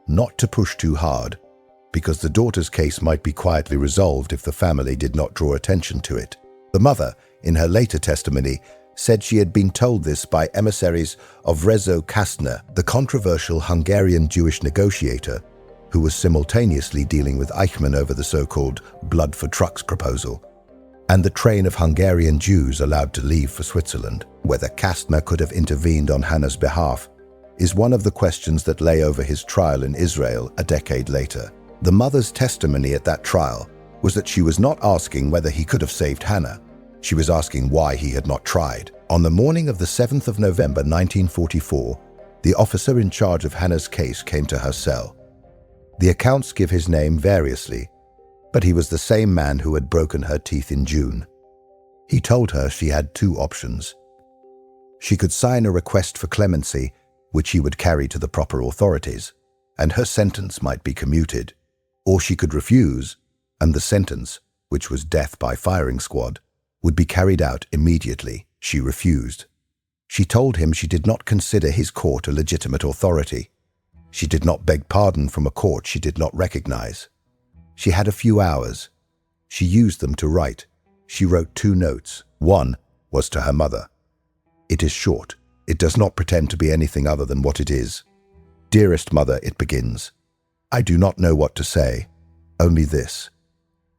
not to push too hard, because the daughter's case might be quietly resolved if the family did not draw attention to it. The mother, in her later testimony, said she had been told this by emissaries of Rezo Kastner, the controversial Hungarian Jewish negotiator who was simultaneously dealing with Eichmann over the so-called Blood for Trucks proposal, and the train of Hungarian Jews allowed to leave for Switzerland. Whether Kastner could have intervened on Hannah's behalf is one of the questions that lay over his trial in Israel a decade later. The mother's testimony at that trial was that she was not asking whether he could have saved Hannah. She was asking why he had not tried. On the morning of the 7th of November 1944, the officer in charge of Hannah's case came to her cell. The accounts give his name variously, but he was the same man who had broken her teeth in June. He told her she had two options. She could sign a request for clemency, which he would carry to the proper authorities, and her sentence might be commuted, or she could refuse, and the sentence, which was death by firing squad, would be carried out immediately. She refused. She told him she did not consider his court a legitimate authority. She did not beg pardon from a court she did not recognize. She had a few hours. She used them to write. She wrote 2 notes. One was to her mother. It is short. It does not pretend to be anything other than what it is. Dearest mother, it begins. I do not know what to say. Only this.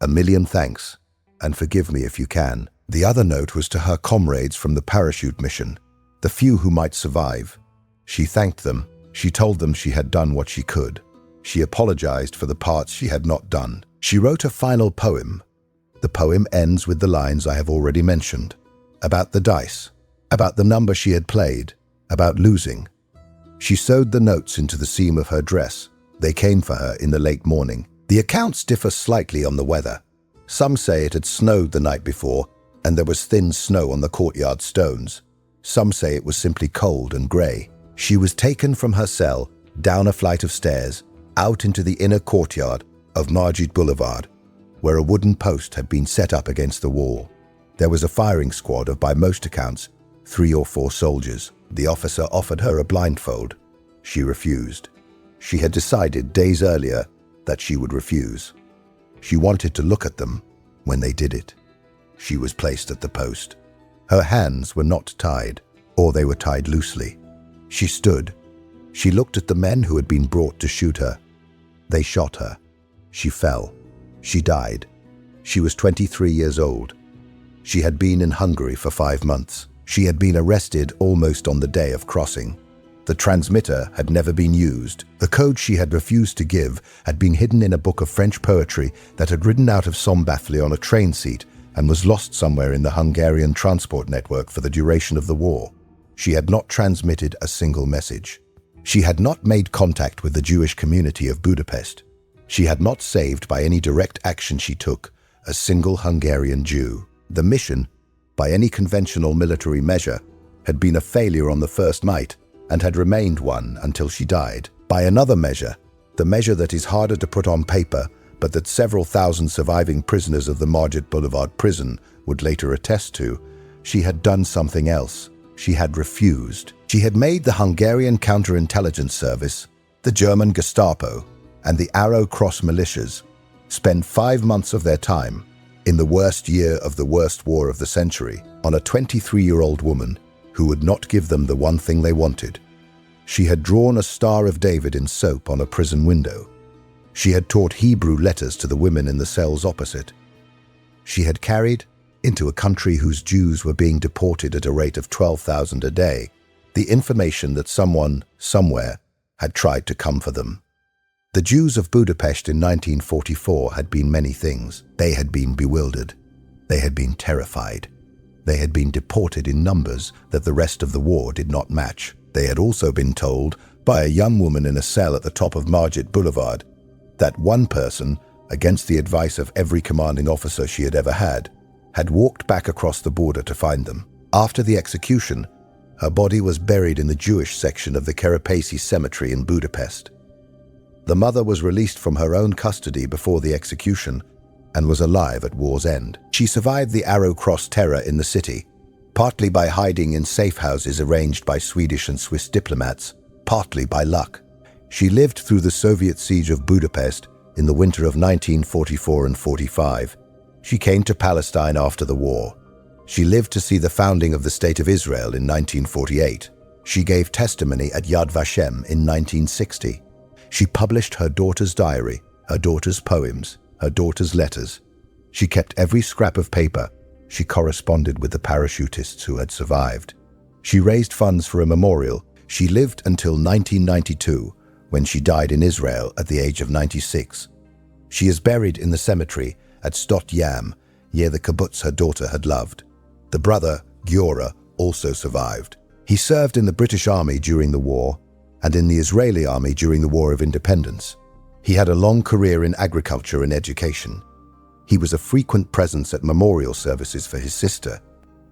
A million thanks, and forgive me if you can. The other note was to her comrades from the parachute mission, the few who might survive. She thanked them. She told them she had done what she could. She apologized for the parts she had not done. She wrote a final poem. The poem ends with the lines I have already mentioned, about the dice, about the number she had played, about losing. She sewed the notes into the seam of her dress. They came for her in the late morning. The accounts differ slightly on the weather. Some say it had snowed the night before, and there was thin snow on the courtyard stones. Some say it was simply cold and grey. She was taken from her cell, down a flight of stairs, out into the inner courtyard of Mandate Boulevard, where a wooden post had been set up against the wall. There was a firing squad of, by most accounts, 3 or 4 soldiers. The officer offered her a blindfold. She refused. She had decided days earlier that she would refuse. She wanted to look at them when they did it. She was placed at the post. Her hands were not tied, or they were tied loosely. She stood. She looked at the men who had been brought to shoot her. They shot her. She fell. She died. She was 23 years old. She had been in Hungary for 5 months. She had been arrested almost on the day of crossing. The transmitter had never been used. The code she had refused to give had been hidden in a book of French poetry that had ridden out of Szombathely on a train seat and was lost somewhere in the Hungarian transport network for the duration of the war. She had not transmitted a single message. She had not made contact with the Jewish community of Budapest. She had not saved by any direct action she took a single Hungarian Jew. The mission, by any conventional military measure, had been a failure on the first night and had remained one until she died. By another measure, the measure that is harder to put on paper, but that several thousand surviving prisoners of the Mandate Boulevard prison would later attest to, she had done something else. She had refused. She had made the Hungarian counterintelligence service, the German Gestapo, and the Arrow Cross militias spend 5 months of their time, in the worst year of the worst war of the century, on a 23-year-old woman who would not give them the one thing they wanted. She had drawn a Star of David in soap on a prison window. She had taught Hebrew letters to the women in the cells opposite. She had carried, into a country whose Jews were being deported at a rate of 12,000 a day, the information that someone, somewhere, had tried to come for them. The Jews of Budapest in 1944 had been many things. They had been bewildered. They had been terrified. They had been deported in numbers that the rest of the war did not match. They had also been told by a young woman in a cell at the top of Mandate Boulevard that one person, against the advice of every commanding officer she had ever had walked back across the border to find them. After the execution, her body was buried in the Jewish section of the Kerepesi cemetery in Budapest. The mother was released from her own custody before the execution and was alive at war's end. She survived the Arrow Cross terror in the city, partly by hiding in safe houses arranged by Swedish and Swiss diplomats, partly by luck. She lived through the Soviet siege of Budapest in the winter of 1944 and 45. She came to Palestine after the war. She lived to see the founding of the State of Israel in 1948. She gave testimony at Yad Vashem in 1960. She published her daughter's diary, her daughter's poems, her daughter's letters. She kept every scrap of paper. She corresponded with the parachutists who had survived. She raised funds for a memorial. She lived until 1992, when she died in Israel at the age of 96. She is buried in the cemetery at Sdot Yam, near the kibbutz her daughter had loved. The brother, Giora, also survived. He served in the British Army during the war and in the Israeli Army during the War of Independence. He had a long career in agriculture and education. He was a frequent presence at memorial services for his sister.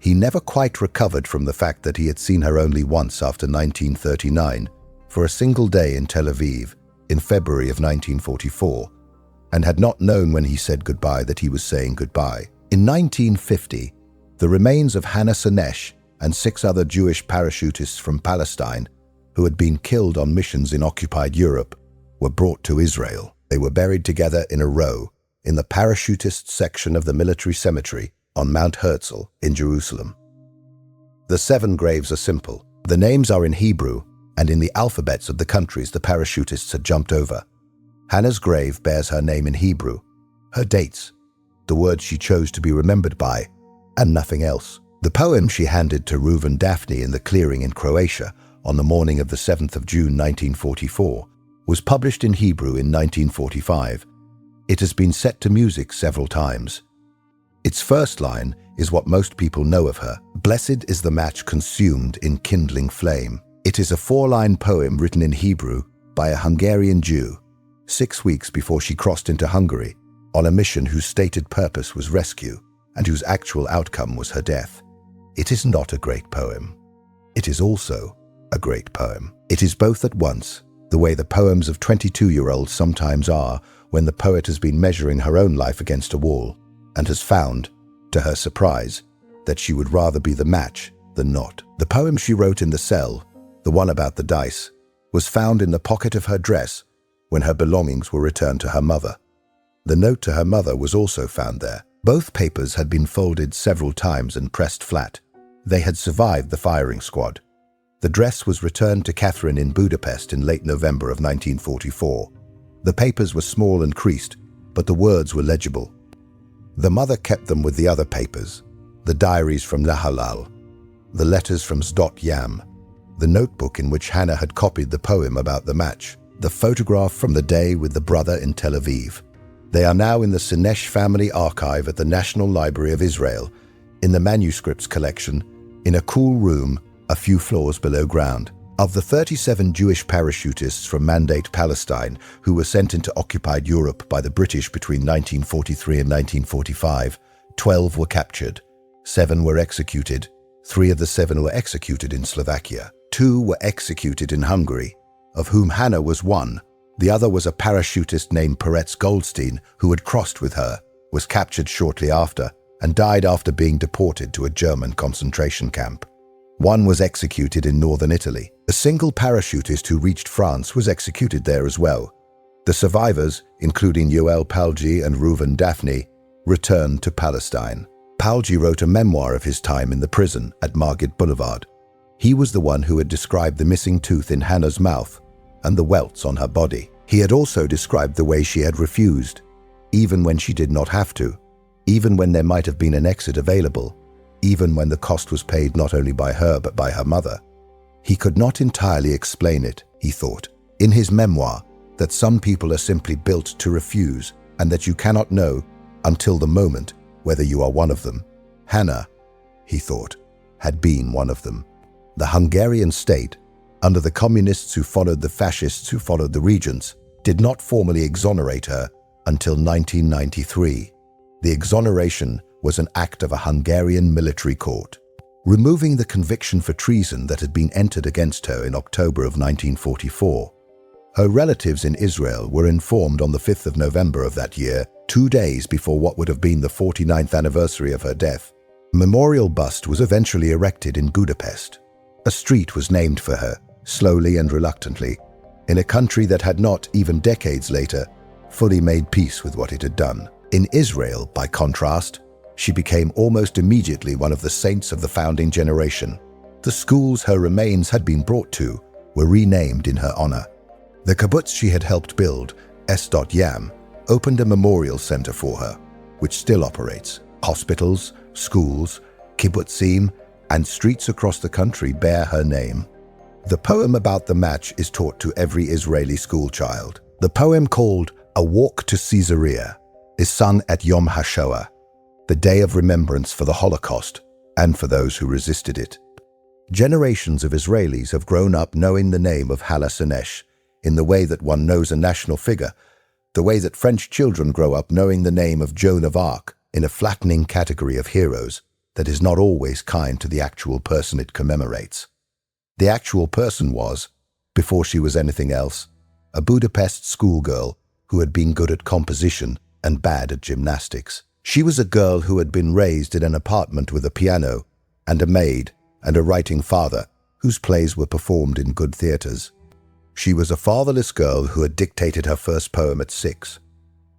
He never quite recovered from the fact that he had seen her only once after 1939, for a single day in Tel Aviv, in February of 1944, and had not known when he said goodbye that he was saying goodbye. In 1950, the remains of Hannah Senesh and 6 other Jewish parachutists from Palestine, who had been killed on missions in occupied Europe, were brought to Israel. They were buried together in a row in the parachutist section of the military cemetery on Mount Herzl in Jerusalem. The 7 graves are simple. The names are in Hebrew and in the alphabets of the countries the parachutists had jumped over. Hannah's grave bears her name in Hebrew, her dates, the words she chose to be remembered by, and nothing else. The poem she handed to Reuven Daphne in the clearing in Croatia on the morning of the 7th of June 1944 was published in Hebrew in 1945. It has been set to music several times. Its first line is what most people know of her. Blessed is the match consumed in kindling flame. It is a 4-line poem written in Hebrew by a Hungarian Jew 6 weeks before she crossed into Hungary on a mission whose stated purpose was rescue and whose actual outcome was her death. It is not a great poem. It is also a great poem. It is both at once, the way the poems of 22-year-olds sometimes are when the poet has been measuring her own life against a wall and has found, to her surprise, that she would rather be the match than not. The poem she wrote in the cell, the one about the dice, was found in the pocket of her dress when her belongings were returned to her mother. The note to her mother was also found there. Both papers had been folded several times and pressed flat. They had survived the firing squad. The dress was returned to Catherine in Budapest in late November of 1944. The papers were small and creased, but the words were legible. The mother kept them with the other papers, the diaries from Nahalal, the letters from Sdot Yam, the notebook in which Hannah had copied the poem about the match, the photograph from the day with the brother in Tel Aviv. They are now in the Senesh family archive at the National Library of Israel, in the manuscripts collection, in a cool room a few floors below ground. Of the 37 Jewish parachutists from Mandate Palestine who were sent into occupied Europe by the British between 1943 and 1945, 12 were captured, 7 were executed, 3 of the 7 were executed in Slovakia, 2 were executed in Hungary, of whom Hannah was one. The other was a parachutist named Peretz Goldstein, who had crossed with her, was captured shortly after, and died after being deported to a German concentration camp. 1 was executed in northern Italy. A single parachutist who reached France was executed there as well. The survivors, including Yoel Palgi and Reuven Daphne, returned to Palestine. Palgi wrote a memoir of his time in the prison at Mandate Boulevard. He was the one who had described the missing tooth in Hannah's mouth and the welts on her body. He had also described the way she had refused, even when she did not have to, even when there might have been an exit available, even when the cost was paid not only by her but by her mother. He could not entirely explain it, he thought, in his memoir, that some people are simply built to refuse and that you cannot know until the moment whether you are one of them. Hannah, he thought, had been one of them. The Hungarian state, under the communists who followed the fascists who followed the regents, did not formally exonerate her until 1993. The exoneration was an act of a Hungarian military court, removing the conviction for treason that had been entered against her in October of 1944. Her relatives in Israel were informed on the 5th of November of that year, 2 days before what would have been the 49th anniversary of her death. A memorial bust was eventually erected in Budapest. A street was named for her, slowly and reluctantly, in a country that had not, even decades later, fully made peace with what it had done. In Israel, by contrast, she became almost immediately one of the saints of the founding generation. The schools her remains had been brought to were renamed in her honor. The kibbutz she had helped build, S.Yam, opened a memorial center for her, which still operates. Hospitals, schools, kibbutzim, and streets across the country bear her name. The poem about the match is taught to every Israeli schoolchild. The poem, called A Walk to Caesarea, is sung at Yom HaShoah, the day of remembrance for the Holocaust and for those who resisted it. Generations of Israelis have grown up knowing the name of Hannah Senesh in the way that one knows a national figure, the way that French children grow up knowing the name of Joan of Arc in a flattening category of heroes that is not always kind to the actual person it commemorates. The actual person was, before she was anything else, a Budapest schoolgirl who had been good at composition and bad at gymnastics. She was a girl who had been raised in an apartment with a piano and a maid and a writing father whose plays were performed in good theatres. She was a fatherless girl who had dictated her first poem at 6.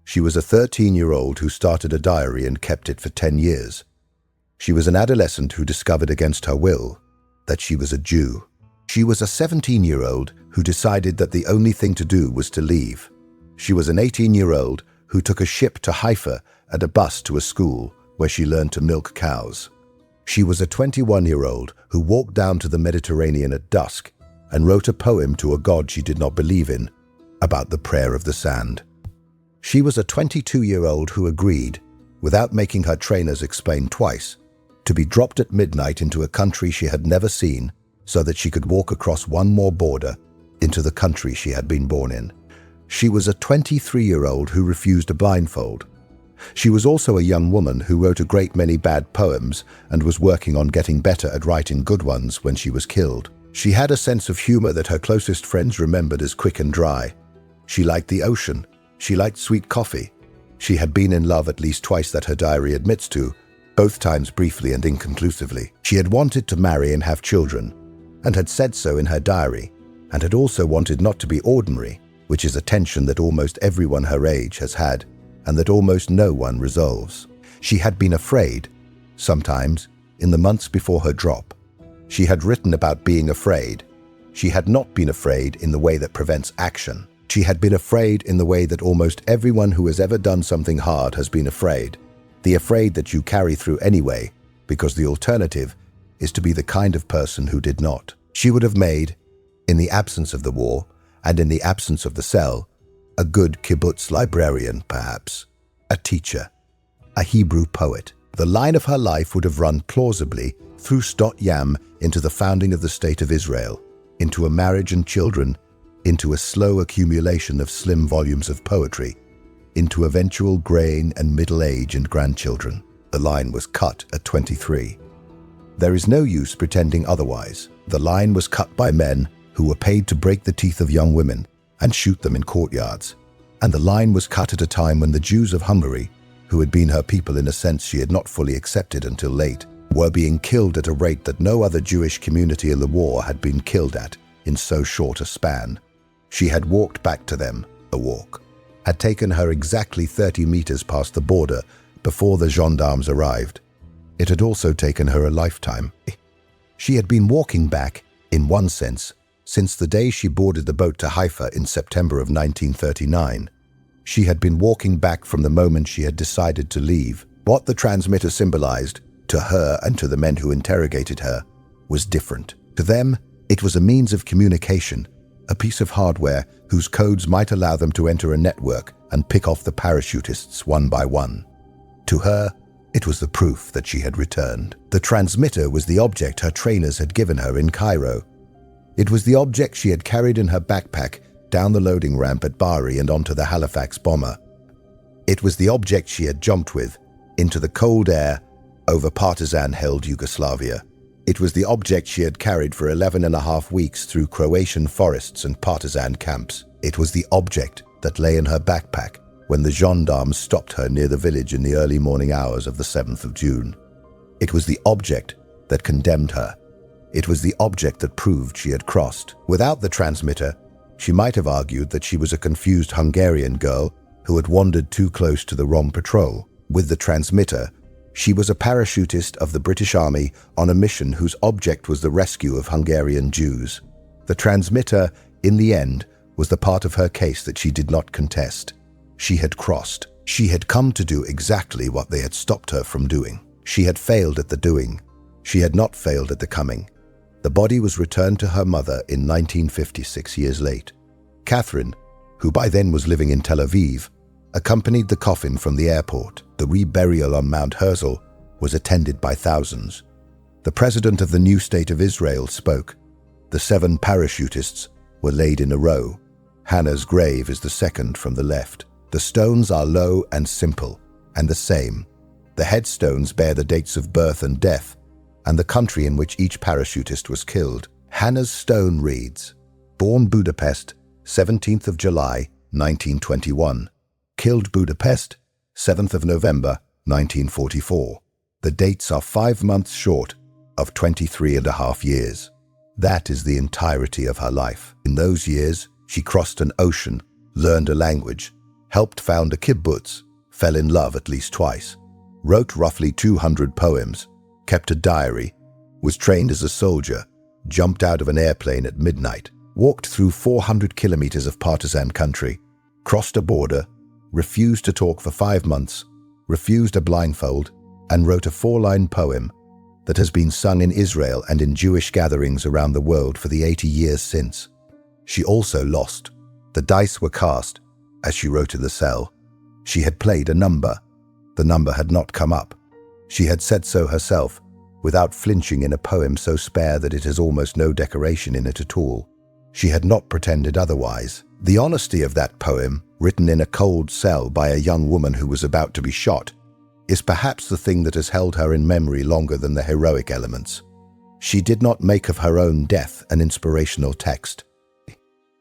She was a 13-year-old who started a diary and kept it for 10 years. She was an adolescent who discovered against her will that she was a Jew. She was a 17-year-old who decided that the only thing to do was to leave. She was an 18-year-old who took a ship to Haifa and a bus to a school where she learned to milk cows. She was a 21-year-old who walked down to the Mediterranean at dusk and wrote a poem to a god she did not believe in about the prayer of the sand. She was a 22-year-old who agreed, without making her trainers explain twice, to be dropped at midnight into a country she had never seen so that she could walk across one more border into the country she had been born in. She was a 23-year-old who refused a blindfold. She was also a young woman who wrote a great many bad poems and was working on getting better at writing good ones when she was killed. She had a sense of humor that her closest friends remembered as quick and dry. She liked the ocean. She liked sweet coffee. She had been in love at least twice that her diary admits to, both times briefly and inconclusively. She had wanted to marry and have children, and had said so in her diary, and had also wanted not to be ordinary, which is a tension that almost everyone her age has had, and that almost no one resolves. She had been afraid, sometimes, in the months before her drop. She had written about being afraid. She had not been afraid in the way that prevents action. She had been afraid in the way that almost everyone who has ever done something hard has been afraid. The afraid that you carry through anyway, because the alternative is to be the kind of person who did not. She would have made, in the absence of the war, and in the absence of the cell, a good kibbutz librarian, perhaps, a teacher, a Hebrew poet. The line of her life would have run plausibly through Yam into the founding of the State of Israel, into a marriage and children, into a slow accumulation of slim volumes of poetry, into eventual graying and middle age and grandchildren. The line was cut at 23. There is no use pretending otherwise. The line was cut by men who were paid to break the teeth of young women and shoot them in courtyards. And the line was cut at a time when the Jews of Hungary, who had been her people in a sense she had not fully accepted until late, were being killed at a rate that no other Jewish community in the war had been killed at in so short a span. She had walked back to them. The walk had taken her exactly 30 meters past the border before the gendarmes arrived. It had also taken her a lifetime. She had been walking back, in one sense, since the day she boarded the boat to Haifa in September of 1939. She had been walking back from the moment she had decided to leave. What the transmitter symbolized, to her and to the men who interrogated her, was different. To them, it was a means of communication, a piece of hardware whose codes might allow them to enter a network and pick off the parachutists one by one. To her, it was the proof that she had returned. The transmitter was the object her trainers had given her in Cairo. It was the object she had carried in her backpack down the loading ramp at Bari and onto the Halifax bomber. It was the object she had jumped with into the cold air over partisan-held Yugoslavia. It was the object she had carried for 11.5 weeks through Croatian forests and partisan camps. It was the object that lay in her backpack when the gendarmes stopped her near the village in the early morning hours of the 7th of June. It was the object that condemned her. It was the object that proved she had crossed. Without the transmitter, she might have argued that she was a confused Hungarian girl who had wandered too close to the wrong patrol. With the transmitter, she was a parachutist of the British Army on a mission whose object was the rescue of Hungarian Jews. The transmitter, in the end, was the part of her case that she did not contest. She had crossed. She had come to do exactly what they had stopped her from doing. She had failed at the doing. She had not failed at the coming. The body was returned to her mother in 1956 years late. Catherine, who by then was living in Tel Aviv, accompanied the coffin from the airport. The reburial on Mount Herzl was attended by thousands. The president of the new state of Israel spoke. The 7 parachutists were laid in a row. Hannah's grave is the second from the left. The stones are low and simple, and the same. The headstones bear the dates of birth and death, and the country in which each parachutist was killed. Hannah's stone reads, born Budapest, 17th of July, 1921. Killed Budapest, 7th of November, 1944. The dates are 5 months short of 23.5 years. That is the entirety of her life. In those years, she crossed an ocean, learned a language, helped found a kibbutz, fell in love at least twice, wrote roughly 200 poems, kept a diary, was trained as a soldier, jumped out of an airplane at midnight, walked through 400 kilometers of partisan country, crossed a border, refused to talk for 5 months, refused a blindfold, and wrote a 4-line poem that has been sung in Israel and in Jewish gatherings around the world for the 80 years since. She also lost. The dice were cast, as she wrote in the cell. She had played a number. The number had not come up. She had said so herself, without flinching, in a poem so spare that it has almost no decoration in it at all. She had not pretended otherwise. The honesty of that poem, written in a cold cell by a young woman who was about to be shot, is perhaps the thing that has held her in memory longer than the heroic elements. She did not make of her own death an inspirational text.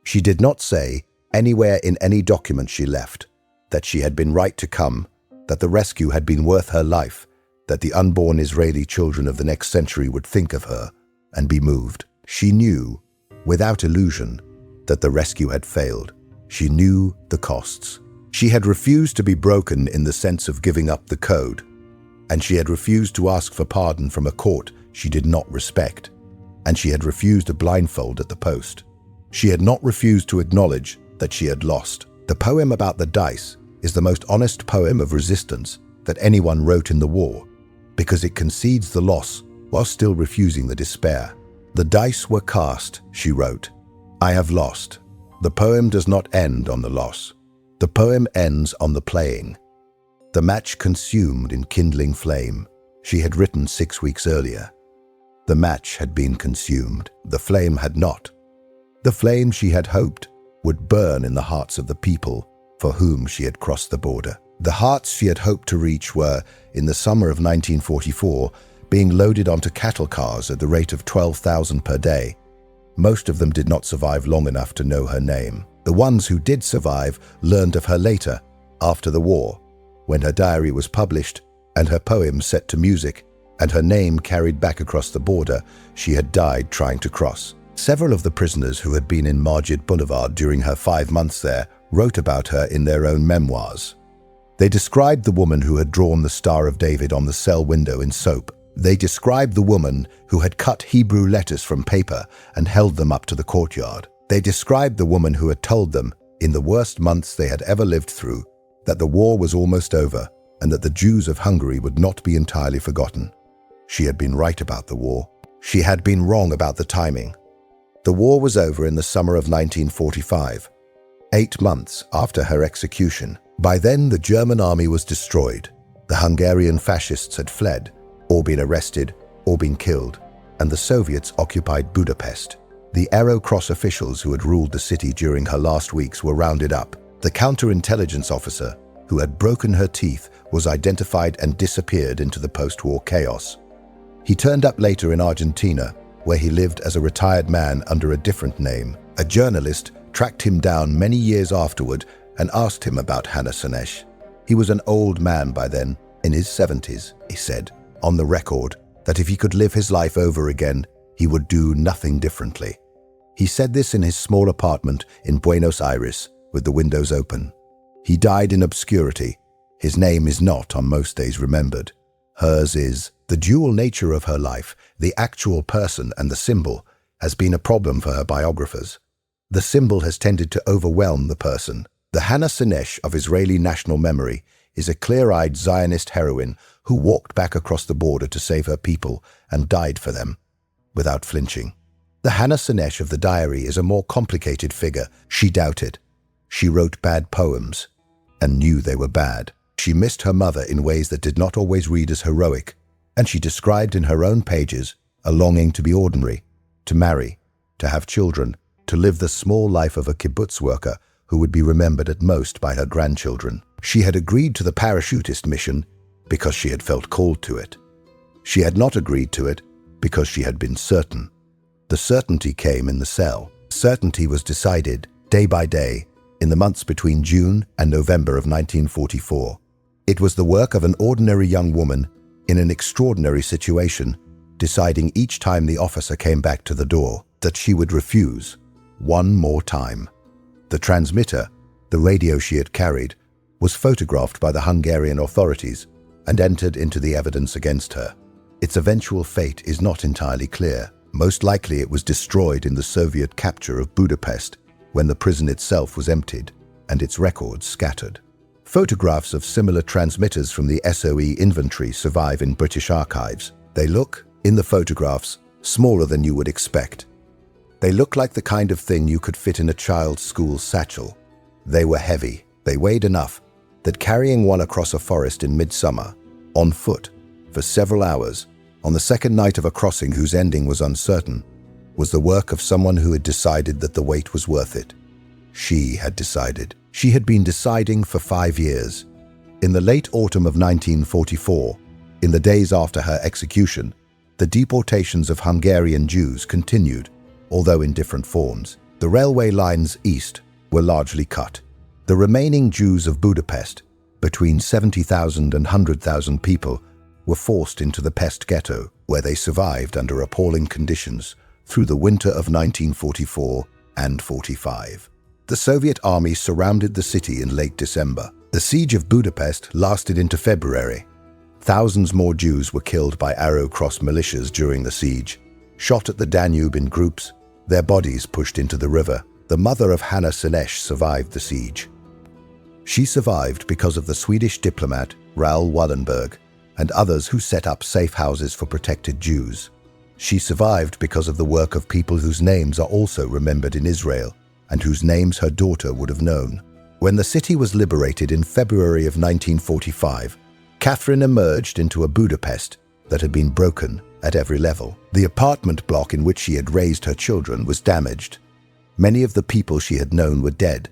She did not say, anywhere in any document she left, that she had been right to come, that the rescue had been worth her life, that the unborn Israeli children of the next century would think of her and be moved. She knew, without illusion, that the rescue had failed. She knew the costs. She had refused to be broken in the sense of giving up the code, and she had refused to ask for pardon from a court she did not respect, and she had refused a blindfold at the post. She had not refused to acknowledge that she had lost. The poem about the dice is the most honest poem of resistance that anyone wrote in the war, because it concedes the loss while still refusing the despair. The dice were cast, she wrote. I have lost. The poem does not end on the loss. The poem ends on the playing. The match consumed in kindling flame. She had written 6 weeks earlier. The match had been consumed. The flame had not. The flame she had hoped would burn in the hearts of the people for whom she had crossed the border. The hearts she had hoped to reach were, in the summer of 1944, being loaded onto cattle cars at the rate of 12,000 per day. Most of them did not survive long enough to know her name. The ones who did survive learned of her later, after the war, when her diary was published and her poems set to music and her name carried back across the border she had died trying to cross. Several of the prisoners who had been in Mandate Boulevard during her 5 months there wrote about her in their own memoirs. They described the woman who had drawn the Star of David on the cell window in soap. They described the woman who had cut Hebrew letters from paper and held them up to the courtyard. They described the woman who had told them, in the worst months they had ever lived through, that the war was almost over and that the Jews of Hungary would not be entirely forgotten. She had been right about the war. She had been wrong about the timing. The war was over in the summer of 1945, 8 months after her execution. By then, the German army was destroyed. The Hungarian fascists had fled, or been arrested, or been killed, and the Soviets occupied Budapest. The Arrow Cross officials who had ruled the city during her last weeks were rounded up. The counterintelligence officer who had broken her teeth was identified and disappeared into the post-war chaos. He turned up later in Argentina, where he lived as a retired man under a different name. A journalist tracked him down many years afterward and asked him about Hannah Senesh. He was an old man by then, in his 70s, he said, on the record, that if he could live his life over again, he would do nothing differently. He said this in his small apartment in Buenos Aires, with the windows open. He died in obscurity. His name is not on most days remembered. Hers is. The dual nature of her life, the actual person and the symbol, has been a problem for her biographers. The symbol has tended to overwhelm the person. The Hannah Senesh of Israeli national memory is a clear-eyed Zionist heroine who walked back across the border to save her people and died for them, without flinching. The Hannah Senesh of the diary is a more complicated figure. She doubted. She wrote bad poems and knew they were bad. She missed her mother in ways that did not always read as heroic, and she described in her own pages a longing to be ordinary, to marry, to have children, to live the small life of a kibbutz worker who would be remembered at most by her grandchildren. She had agreed to the parachutist mission because she had felt called to it. She had not agreed to it because she had been certain. The certainty came in the cell. Certainty was decided, day by day, in the months between June and November of 1944. It was the work of an ordinary young woman in an extraordinary situation, deciding each time the officer came back to the door that she would refuse one more time. The transmitter, the radio she had carried, was photographed by the Hungarian authorities and entered into the evidence against her. Its eventual fate is not entirely clear. Most likely it was destroyed in the Soviet capture of Budapest when the prison itself was emptied and its records scattered. Photographs of similar transmitters from the SOE inventory survive in British archives. They look, in the photographs, smaller than you would expect. They look like the kind of thing you could fit in a child's school satchel. They were heavy. They weighed enough that carrying one across a forest in midsummer, on foot, for several hours, on the second night of a crossing whose ending was uncertain, was the work of someone who had decided that the wait was worth it. She had decided. She had been deciding for 5 years. In the late autumn of 1944, in the days after her execution, the deportations of Hungarian Jews continued, although in different forms. The railway lines east were largely cut. The remaining Jews of Budapest, between 70,000 and 100,000 people, were forced into the Pest ghetto, where they survived under appalling conditions through the winter of 1944 and 45. The Soviet army surrounded the city in late December. The siege of Budapest lasted into February. Thousands more Jews were killed by Arrow Cross militias during the siege, shot at the Danube in groups, their bodies pushed into the river. The mother of Hannah Senesh survived the siege. She survived because of the Swedish diplomat Raoul Wallenberg and others who set up safe houses for protected Jews. She survived because of the work of people whose names are also remembered in Israel and whose names her daughter would have known. When the city was liberated in February of 1945, Catherine emerged into a Budapest that had been broken at every level. The apartment block in which she had raised her children was damaged. Many of the people she had known were dead.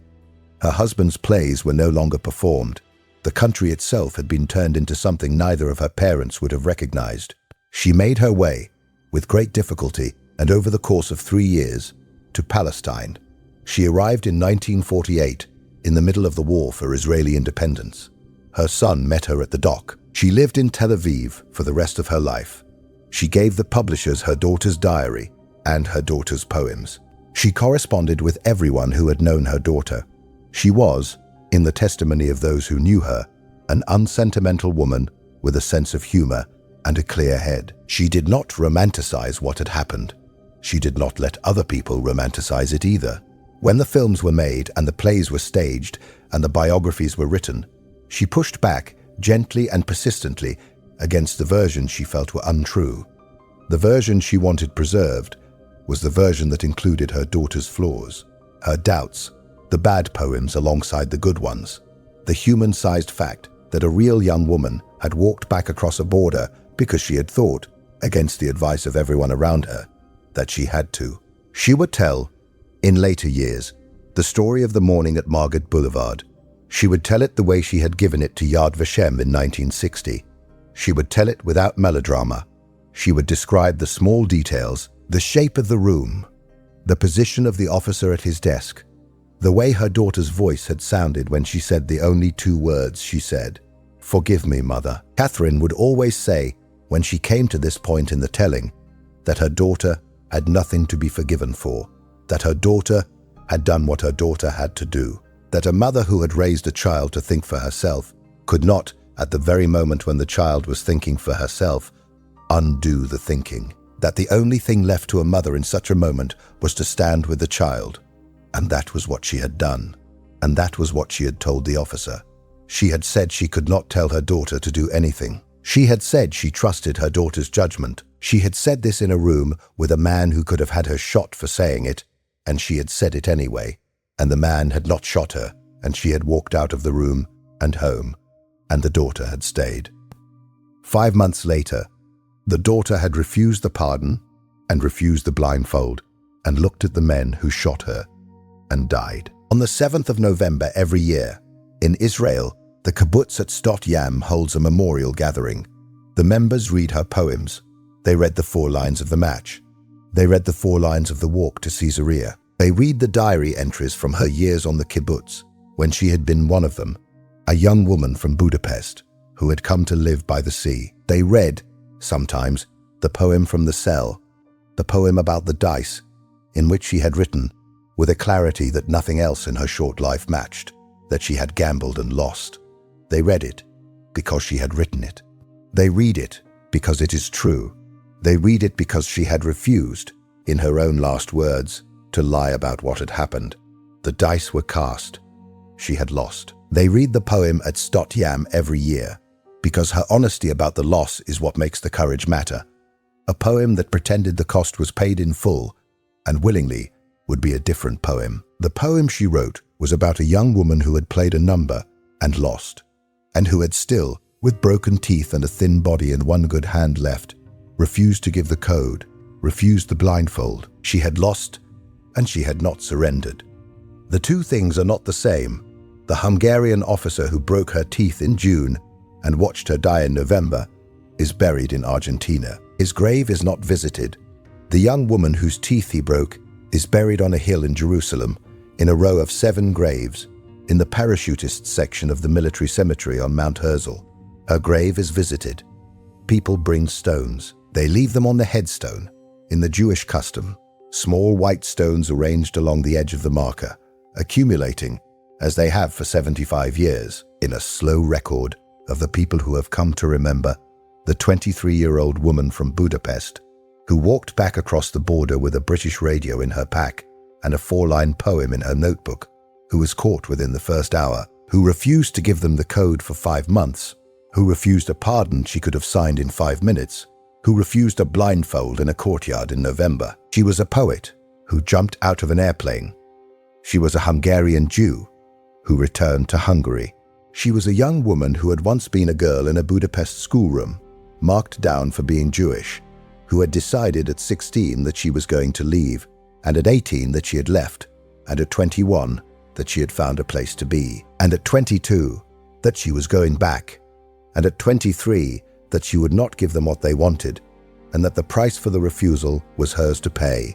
Her husband's plays were no longer performed. The country itself had been turned into something neither of her parents would have recognized. She made her way, with great difficulty and over the course of 3 years, to Palestine. She arrived in 1948, in the middle of the war for Israeli independence. Her son met her at the dock. She lived in Tel Aviv for the rest of her life. She gave the publishers her daughter's diary and her daughter's poems. She corresponded with everyone who had known her daughter. She was, in the testimony of those who knew her, an unsentimental woman with a sense of humor and a clear head. She did not romanticize what had happened. She did not let other people romanticize it either. When the films were made and the plays were staged and the biographies were written, she pushed back gently and persistently against the versions she felt were untrue. The version she wanted preserved was the version that included her daughter's flaws, her doubts, the bad poems alongside the good ones, the human-sized fact that a real young woman had walked back across a border because she had thought, against the advice of everyone around her, that she had to. She would tell, in later years, the story of the morning at Margate Boulevard. She would tell it the way she had given it to Yad Vashem in 1960. She would tell it without melodrama. She would describe the small details, the shape of the room, the position of the officer at his desk, The way her daughter's voice had sounded when she said the only two words she said, "Forgive me, Mother." Catherine would always say, when she came to this point in the telling, that her daughter had nothing to be forgiven for, that her daughter had done what her daughter had to do, that a mother who had raised a child to think for herself could not, at the very moment when the child was thinking for herself, undo the thinking, that the only thing left to a mother in such a moment was to stand with the child. And that was what she had done. And that was what she had told the officer. She had said she could not tell her daughter to do anything. She had said she trusted her daughter's judgment. She had said this in a room with a man who could have had her shot for saying it, and she had said it anyway. And the man had not shot her, and she had walked out of the room and home, and the daughter had stayed. 5 months later, the daughter had refused the pardon and refused the blindfold and looked at the men who shot her and died. On the 7th of November every year, in Israel, the kibbutz at Sdot Yam holds a memorial gathering. The members read her poems. They read the 4 lines of the match. They read the 4 lines of the walk to Caesarea. They read the diary entries from her years on the kibbutz, when she had been one of them, a young woman from Budapest who had come to live by the sea. They read, sometimes, the poem from the cell, the poem about the dice, in which she had written, with a clarity that nothing else in her short life matched, that she had gambled and lost. They read it because she had written it. They read it because it is true. They read it because she had refused, in her own last words, to lie about what had happened. The dice were cast. She had lost. They read the poem at Sdot Yam every year because her honesty about the loss is what makes the courage matter. A poem that pretended the cost was paid in full and willingly would be a different poem. The poem she wrote was about a young woman who had played a number and lost, and who had still, with broken teeth and a thin body and one good hand left, refused to give the code, refused the blindfold. She had lost, and she had not surrendered. The two things are not the same. The Hungarian officer who broke her teeth in June and watched her die in November is buried in Argentina. His grave is not visited. The young woman whose teeth he broke is buried on a hill in Jerusalem, in a row of 7 graves, in the parachutist section of the military cemetery on Mount Herzl. Her grave is visited. People bring stones. They leave them on the headstone. In the Jewish custom, small white stones arranged along the edge of the marker, accumulating, as they have for 75 years, in a slow record of the people who have come to remember the 23-year-old woman from Budapest who walked back across the border with a British radio in her pack and a 4-line poem in her notebook, who was caught within the first hour, who refused to give them the code for 5 months, who refused a pardon she could have signed in 5 minutes, who refused a blindfold in a courtyard in November. She was a poet who jumped out of an airplane. She was a Hungarian Jew who returned to Hungary. She was a young woman who had once been a girl in a Budapest schoolroom, marked down for being Jewish, who had decided at 16 that she was going to leave, and at 18 that she had left, and at 21 that she had found a place to be, and at 22 that she was going back, and at 23 that she would not give them what they wanted, and that the price for the refusal was hers to pay,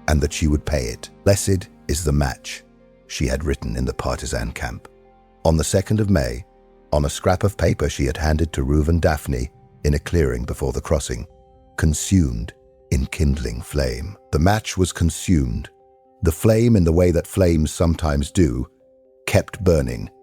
and that she would pay it. Blessed is the match, she had written in the partisan camp. On the 2nd of May, on a scrap of paper she had handed to Reuven Daphne in a clearing before the crossing, consumed in kindling flame. The match was consumed. The flame, in the way that flames sometimes do, kept burning.